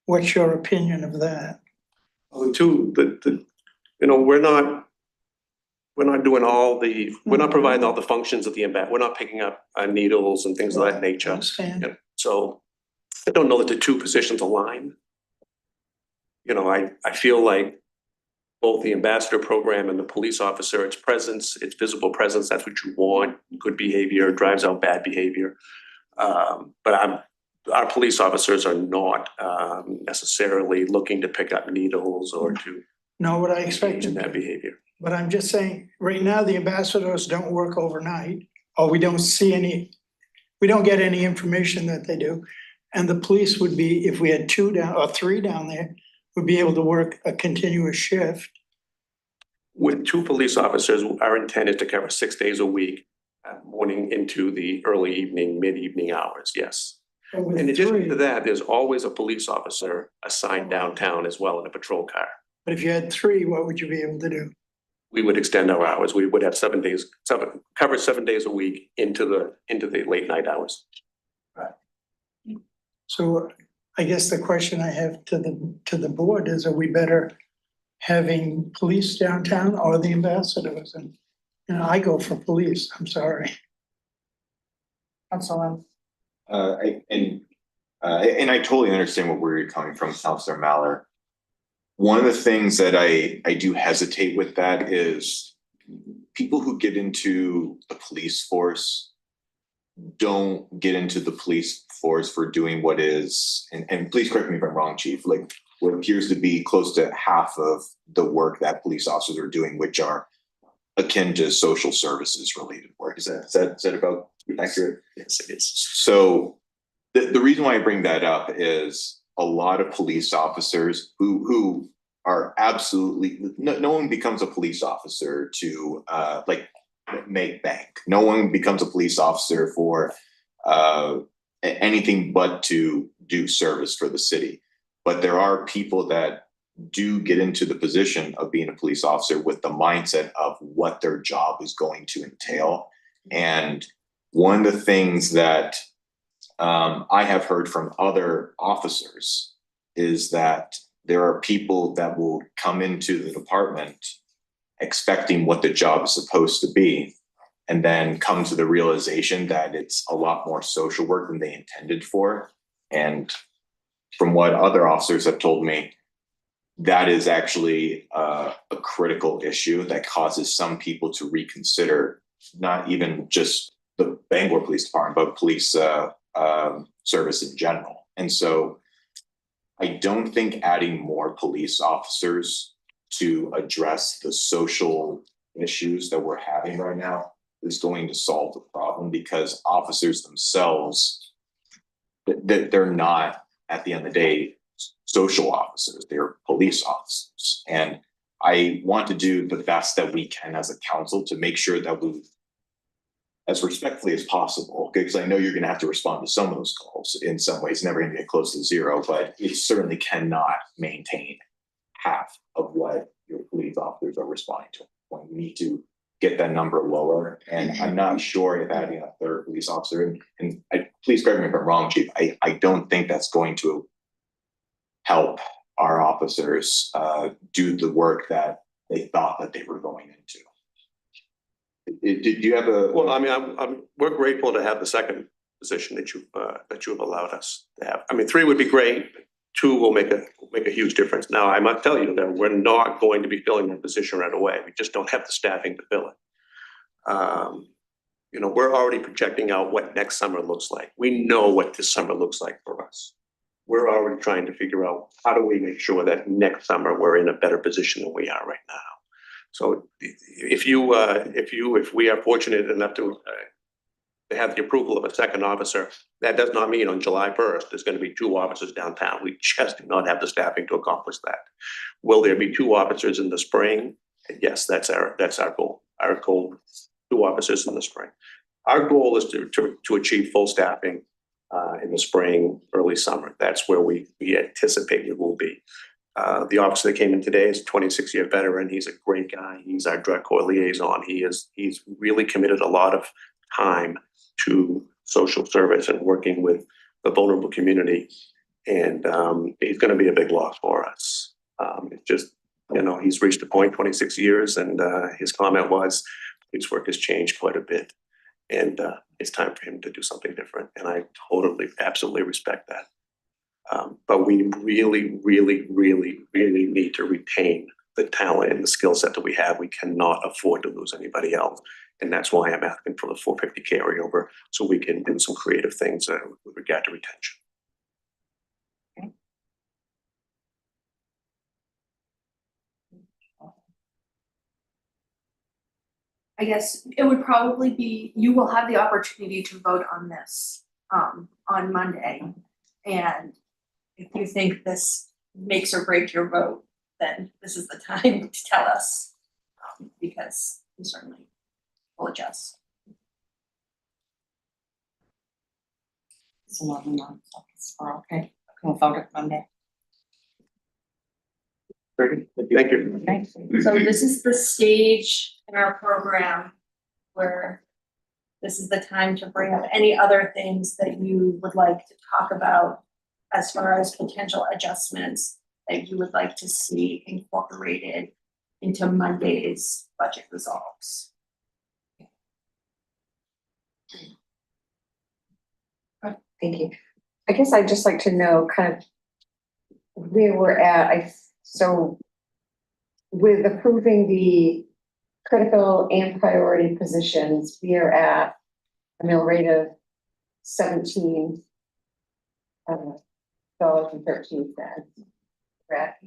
What's your opinion of that? We're not doing we're not providing all the functions of the we're not picking up needles and things of that nature. Understand. Yeah, so I don't know that the 2 positions align. I feel like both the ambassador program and the police officer, its presence, its visible presence, that's what you want. Good behavior drives out bad behavior. But our police officers are not necessarily looking to pick up needles or to Know what I engage expected. in that behavior. But I'm just saying, right now, the ambassadors don't work overnight, or we don't get any information that they do. And the police would be, if we had 2 down or 3 down there, would be able to work a continuous shift. With 2 police officers, our intent is to cover 6 days a week, morning into the early evening, mid-evening hours, yes. But with In addition 3 to that, there's always a police officer assigned downtown as well in a patrol car. But if you had 3, what would you be able to do? We would extend our hours. We would have 7 days, cover 7 days a week into the late night hours. So I guess the question I have to the board is, are we better having police downtown or the ambassadors? And, I go for police, I'm sorry. Council. And I totally understand where you're coming from, Counselor Mallard. One of the things that I do hesitate with that is people who get into the police force don't get into the police force for doing what is, and please correct me if I'm wrong, Chief, like what appears to be close to half of the work that police officers are doing, which are akin to social services related work. Is that about accurate? Yes, it is. So the reason why I bring that up is a lot of police officers who are absolutely, no one becomes a police officer to make bank. No one becomes a police officer for anything but to do service for the city. But there are people that do get into the position of being a police officer with the mindset of what their job is going to entail. And one of the things that I have heard from other officers is that there are people that will come into the department expecting what the job is supposed to be, and then come to the realization that it's a lot more social work than they intended for. And from what other officers have told me, that is actually a critical issue that causes some people to reconsider not even just the Bangor Police Department, but police service in general. And so I don't think adding more police officers to address the social issues that we're having right now is going to solve the problem, because officers themselves, they're not, at the end of the day, social officers, they're police officers. And I want to do the best that we can as a council to make sure that we, as respectfully as possible, because I know you're going to have to respond to some of those calls in some ways, never going to get close to 0, but it certainly cannot maintain half of what your police officers are responding to. When we need to get that number lower, and I'm not sure if adding a 3rd police officer, and please correct me if I'm wrong, Chief, I don't think that's going to help our officers do the work that they thought that they were going into. Did you have a? Well, I mean, we're grateful to have the second position that you've allowed us to have. I mean, 3 would be great. 2 will make a huge difference. Now, I must tell you that we're not going to be filling that position right away. We just don't have the staffing to fill it. You know, we're already projecting out what next summer looks like. We know what this summer looks like for us. We're already trying to figure out how do we make sure that next summer we're in a better position than we are right now. So if we are fortunate enough to have the approval of a second officer, that does not mean on July 1st, there's going to be 2 officers downtown. We just do not have the staffing to accomplish that. Will there be 2 officers in the spring? Yes, that's our goal. Our goal, 2 officers in the spring. Our goal is to achieve full staffing in the spring, early summer. That's where we anticipate we will be. The officer that came in today is a 26-year veteran. He's a great guy. He's our drug court liaison. He's really committed a lot of time to social service and working with the vulnerable community. And he's going to be a big loss for us. It's just, you know, he's reached a point, 26 years, and his comment was his work has changed quite a bit. And it's time for him to do something different. And I totally, absolutely respect that. But we really, really, really, really need to retain the talent and the skill set that we have. We cannot afford to lose anybody else. And that's why I'm asking for the 450 carryover, so we can do some creative things with regard to retention. I guess it would probably be, you will have the opportunity to vote on this on Monday. And if you think this makes or breaks your vote, then this is the time to tell us, because we certainly will adjust. It's 11 months, okay, we'll vote it Monday. Very good. Thank you. Okay. So this is the stage in our program where this is the time to bring up any other things that you would like to talk about as far as potential adjustments that you would like to see incorporated into Monday's budget results. Thank you. I guess I'd just like to know kind of where we're at. So with approving the critical and priority positions, we are at a mill rate of $17.13. Correct?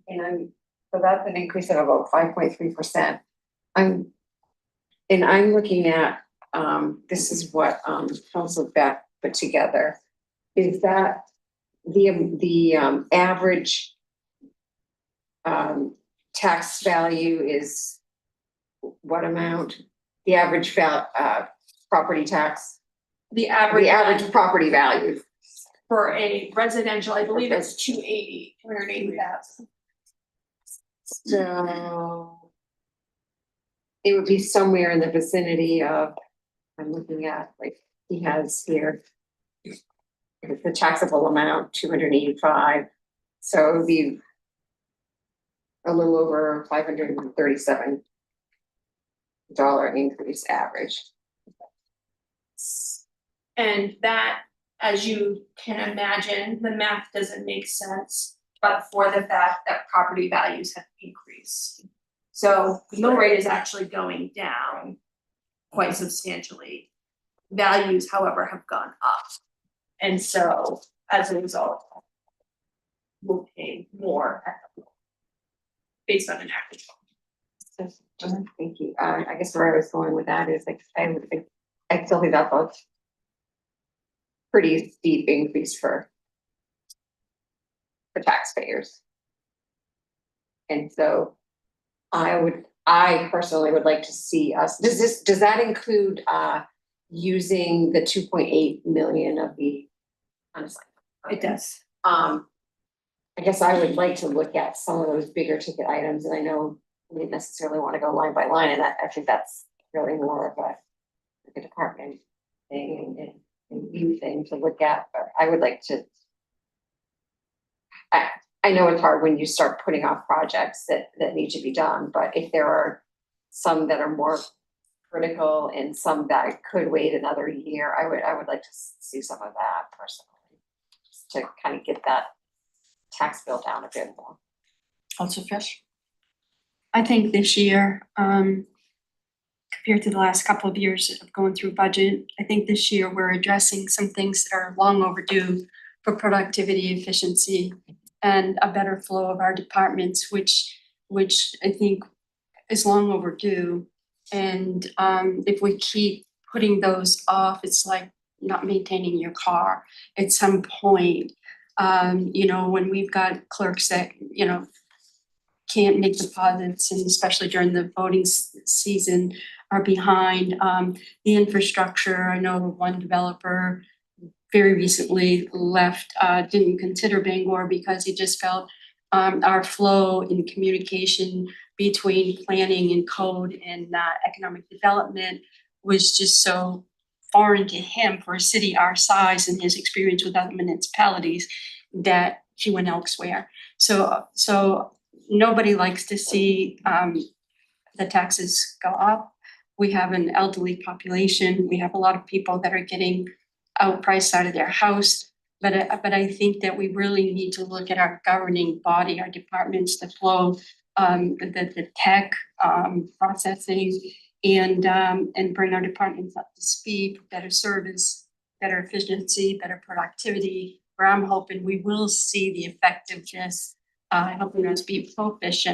And so that's an increase of about 5.3%. I'm looking at, this is what Council Beck put together. Is that the average tax value is what amount? The average property tax? The average property value. for a residential, I believe it's 280,000. So it would be somewhere in the vicinity of, I'm looking at, like, he has here the taxable amount, 285. So it would be a little over $537 increase average. And that, as you can imagine, the math doesn't make sense, but for the fact that property values have increased. So the mill rate is actually going down quite substantially. Values, however, have gone up. And so as a result, we'll pay more based on an average. Thank you. I guess where I was going with that is like, I still think that's a pretty steep increase for taxpayers. And so I personally would like to see us, does that include using the 2.8 million of the unassigned? It does. I guess I would like to look at some of those bigger ticket items, and I know we didn't necessarily want to go line by line, and I think that's really more of a department thing and you thing to look at, but I would like to. I know it's hard when you start putting off projects that need to be done, but if there are some that are more critical and some that could wait another year, I would like to see some of that personally. Just to kind of get that tax bill down a bit more. Also Fish. I think this year, compared to the last couple of years of going through budget, I think this year we're addressing some things that are long overdue for productivity, efficiency, and a better flow of our departments, which I think is long overdue. And if we keep putting those off, it's like not maintaining your car. At some point, when we've got clerks that, can't make deposits, and especially during the voting season, are behind. The infrastructure, I know one developer very recently left, didn't consider Bangor because he just felt our flow in communication between planning and code and economic development was just so foreign to him for a city our size and his experience with other municipalities that he went elsewhere. So nobody likes to see the taxes go up. We have an elderly population. We have a lot of people that are getting outpriced out of their house. But I think that we really need to look at our governing body, our departments, the flow, the tech processing, and bring our departments up to speed, better service, better efficiency, better productivity. Where I'm hoping we will see the effectiveness, helping us be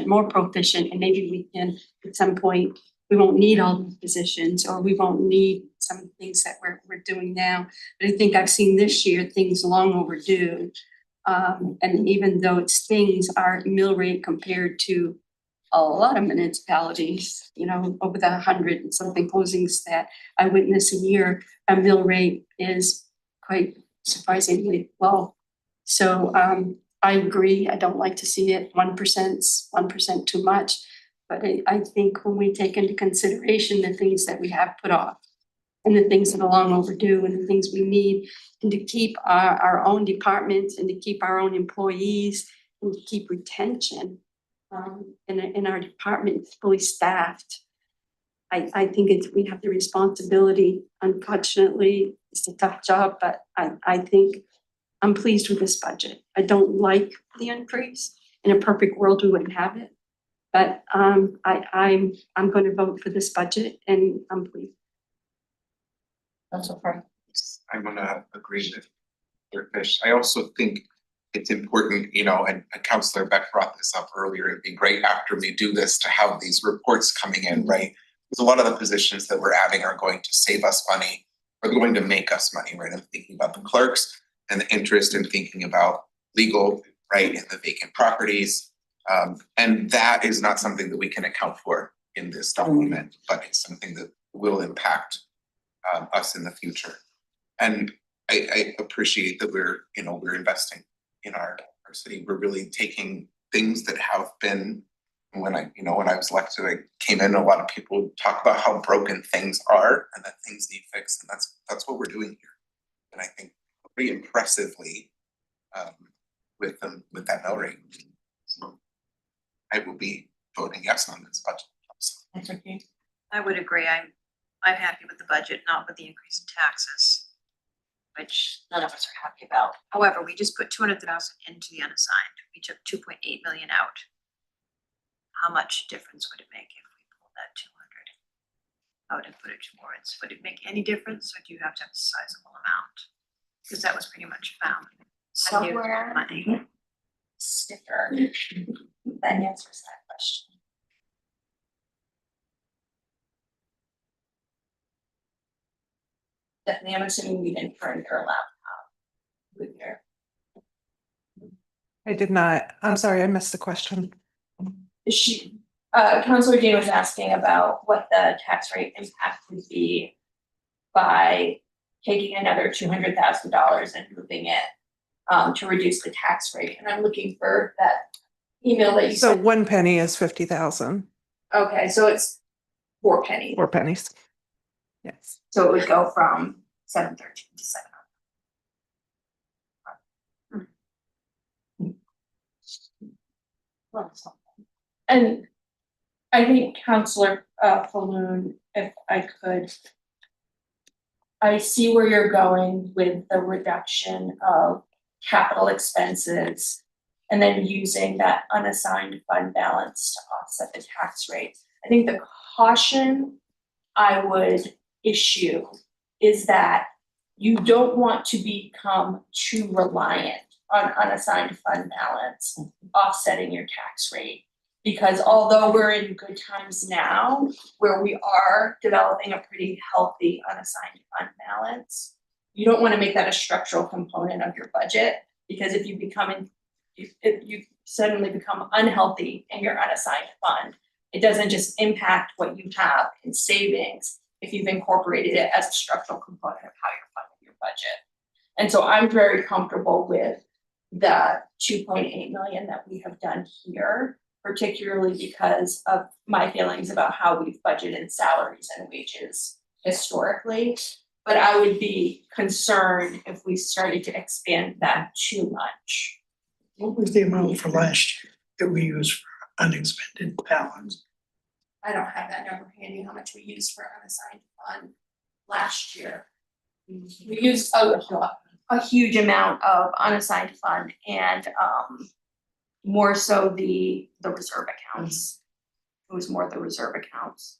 more proficient, and maybe we can, at some point, we won't need all these positions, or we won't need some of the things that we're doing now. But I think I've seen this year things long overdue. And even though it's things, our mill rate compared to a lot of municipalities, over the 100 and something closings that I witness a year, our mill rate is quite surprisingly low. So I agree. I don't like to see it 1% too much. But I think when we take into consideration the things that we have put off and the things that are long overdue and the things we need, and to keep our own departments and to keep our own employees and to keep retention in our departments fully staffed, I think we have the responsibility. Unfortunately, it's a tough job, but I think I'm pleased with this budget. I don't like the increase. In a perfect world, we wouldn't have it. But I'm going to vote for this budget, and I'm pleased. That's okay. I'm gonna agree with Dr. Fish. I also think it's important, and Councillor Beck brought this up earlier, it'd be great after we do this to have these reports coming in, right? Because a lot of the positions that we're adding are going to save us money, or going to make us money, right? I'm thinking about the clerks and the interest in thinking about legal, right, and the vacant properties. And that is not something that we can account for in this document, but it's something that will impact us in the future. And I appreciate that we're investing in our city. We're really taking things that have been, when I was elected, I came in, a lot of people talk about how broken things are and that things need fixed, and that's what we're doing here. And I think pretty impressively with that mill rate. So I will be voting yes on this budget. That's okay. I would agree. I'm happy with the budget, not with the increase in taxes, which none of us are happy about. However, we just put 200,000 into the unassigned. We took 2.8 million out. How much difference would it make if we pulled that 200 out and put it towards? Would it make any difference, or do you have to have a sizable amount? Because that was pretty much found Somewhere. Money. Sticker that answers that question. Definitely, I'm assuming we didn't turn your laptop with your. I did not. I'm sorry, I missed the question. Councilor Jane was asking about what the tax rate impact would be by taking another $200,000 and moving it to reduce the tax rate. And I'm looking for that email that you So sent. 1 penny is 50,000. Okay, so it's 4 pennies. 4 pennies. Yes. So it would go from 713 to 700. And I think Counselor Falloon, if I could. I see where you're going with the reduction of capital expenses. And then using that unassigned fund balance to offset the tax rate. I think the caution I would issue is that you don't want to become too reliant on unassigned fund balance offsetting your tax rate. Because although we're in good times now, where we are developing a pretty healthy unassigned fund balance, you don't want to make that a structural component of your budget. Because if you suddenly become unhealthy in your unassigned fund, it doesn't just impact what you have in savings if you've incorporated it as a structural component of how you're funding your budget. And so I'm very comfortable with the 2.8 million that we have done here, particularly because of my feelings about how we've budgeted salaries and wages historically. But I would be concerned if we started to expand that too much. What was the amount for last year that we used for unexpended balance? I don't have that number handy, how much we used for unassigned fund last year. We used a huge amount of unassigned fund and more so the reserve accounts. It was more the reserve accounts.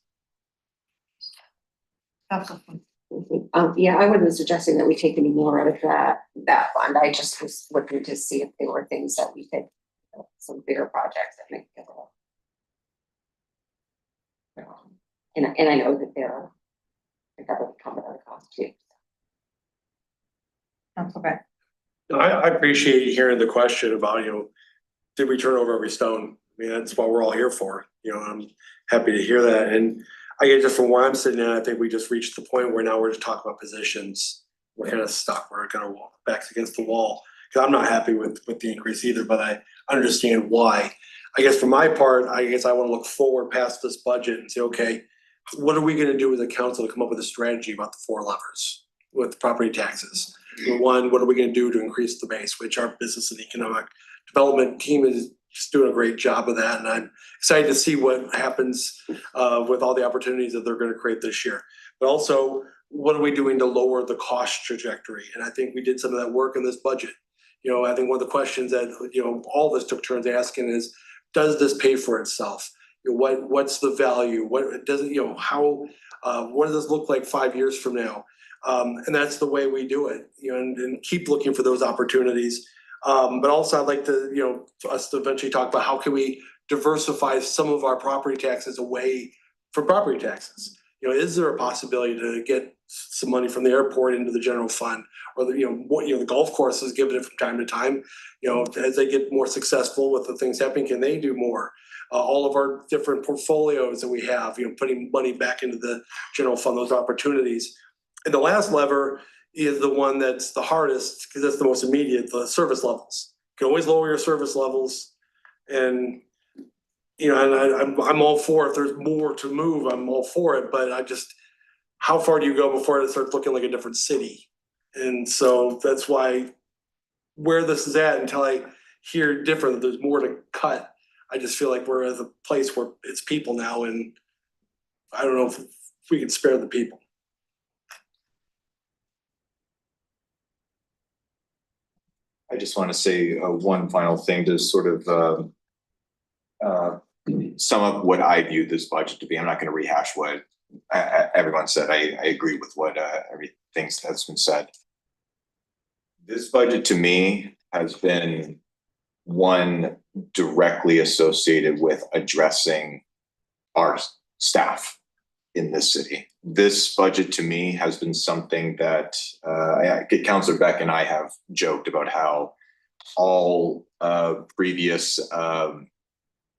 Yeah, I wasn't suggesting that we take any more out of that fund. I just was looking to see if there were things that we could, some bigger projects that make it. And I know that that would come at a cost too. Okay. I appreciate hearing the question about, did we turn over every stone? I mean, that's what we're all here for. I'm happy to hear that. And I get just from where I'm sitting at, I think we just reached the point where now we're just talking about positions. We're kind of stuck. We're kind of backs against the wall. Because I'm not happy with the increase either, but I understand why. I guess for my part, I guess I want to look forward past this budget and say, okay, what are we going to do as a council to come up with a strategy about the 4 levers with property taxes? One, what are we going to do to increase the base, which our business and economic development team is just doing a great job of that. And I'm excited to see what happens with all the opportunities that they're going to create this year. But also, what are we doing to lower the cost trajectory? And I think we did some of that work in this budget. I think one of the questions that, all of us took turns asking is, does this pay for itself? What's the value? What does it, what does this look like 5 years from now? And that's the way we do it, and keep looking for those opportunities. But also I'd like to, for us to eventually talk about how can we diversify some of our property taxes away from property taxes? Is there a possibility to get some money from the airport into the general fund, or the golf courses giving it from time to time? As they get more successful with the things happening, can they do more? All of our different portfolios that we have, putting money back into the general fund, those opportunities. And the last lever is the one that's the hardest because that's the most immediate, the service levels. You can always lower your service levels. And, I'm all for it. If there's more to move, I'm all for it. But how far do you go before it starts looking like a different city? And so that's why where this is at, until I hear different, there's more to cut. I just feel like we're at a place where it's people now. And I don't know if we can spare the people. I just want to say one final thing to sort of sum up what I view this budget to be. I'm not going to rehash what everyone said. I agree with what everything that's been said. This budget to me has been one directly associated with addressing our staff in this city. This budget to me has been something that Councillor Beck and I have joked about how all previous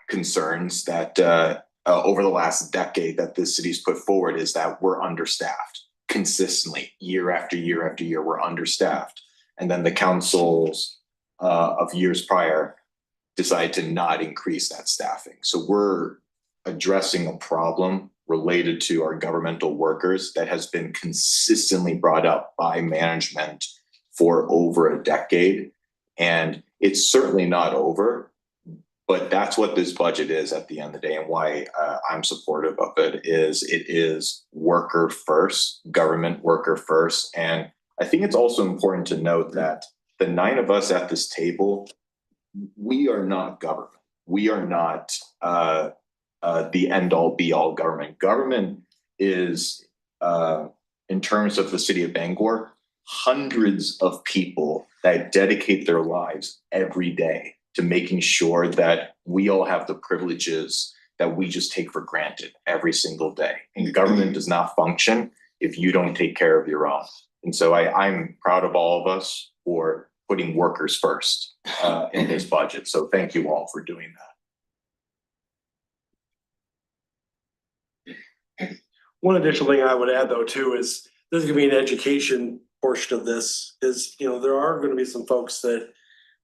concerns that over the last decade that this city's put forward is that we're understaffed consistently year after year after year. We're understaffed. And then the councils of years prior decided to not increase that staffing. So we're addressing a problem related to our governmental workers that has been consistently brought up by management for over a decade. And it's certainly not over, But that's what this budget is at the end of the day, and why I'm supportive of it is worker first, government worker first. And I think it's also important to note that the 9 of us at this table, we are not government. We are not the end all be all government. Government is, in terms of the city of Bangor, hundreds of people that dedicate their lives every day to making sure that we all have the privileges that we just take for granted every single day. And government does not function if you don't take care of your own. And so I'm proud of all of us for putting workers first in this budget. So thank you all for doing that. One additional thing I would add though too is there's gonna be an education portion of this is, there are gonna be some folks that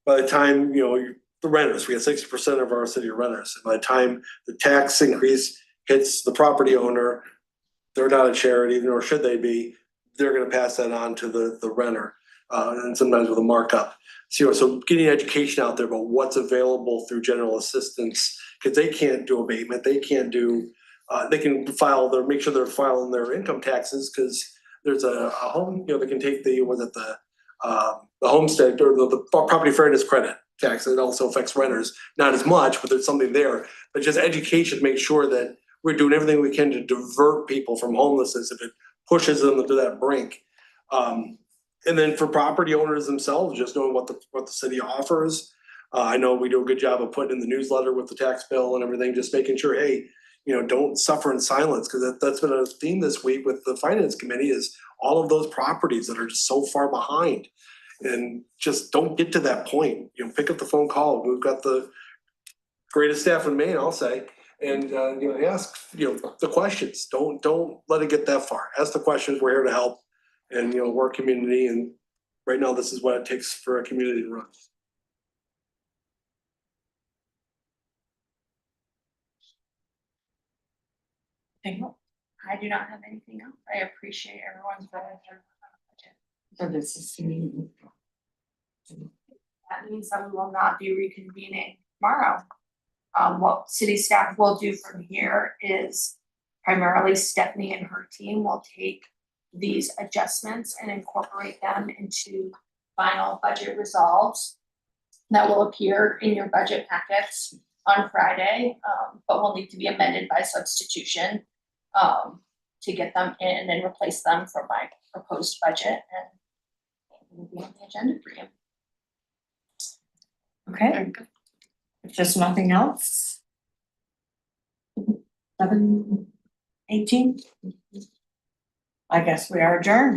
by the time, the renters, we have 60% of our city are renters. And by the time the tax increase hits the property owner, they're not a charity, nor should they be. They're gonna pass that on to the renter, and sometimes with a markup. So getting education out there about what's available through general assistance, because they can't do abatement, they can't do, they can make sure they're filing their income taxes, because there's a home, they can take the homestead or the property fairness credit tax. It also affects renters, not as much, but there's something there. But just education to make sure that we're doing everything we can to divert people from homelessness if it pushes them to that brink. And then for property owners themselves, just knowing what the city offers. I know we do a good job of putting in the newsletter with the tax bill and everything, just making sure, hey, don't suffer in silence, because that's been a theme this week with the finance committee is all of those properties that are just so far behind. And just don't get to that point, pick up the phone call. We've got the greatest staff in Maine, I'll say. And ask, the questions. Don't let it get that far. Ask the questions, we're here to help. And we're a community, and right now this is what it takes for a community to run. I do not have anything else. I appreciate everyone's budget. So this is. That means that we will not be reconvening tomorrow. What city staff will do from here is primarily Stephanie and her team will take these adjustments and incorporate them into final budget resolves that will appear in your budget packets on Friday, but will need to be amended by substitution to get them in and replace them for my proposed budget, and it will be on the agenda for you. Okay. If there's nothing else. 7:18. I guess we are adjourned.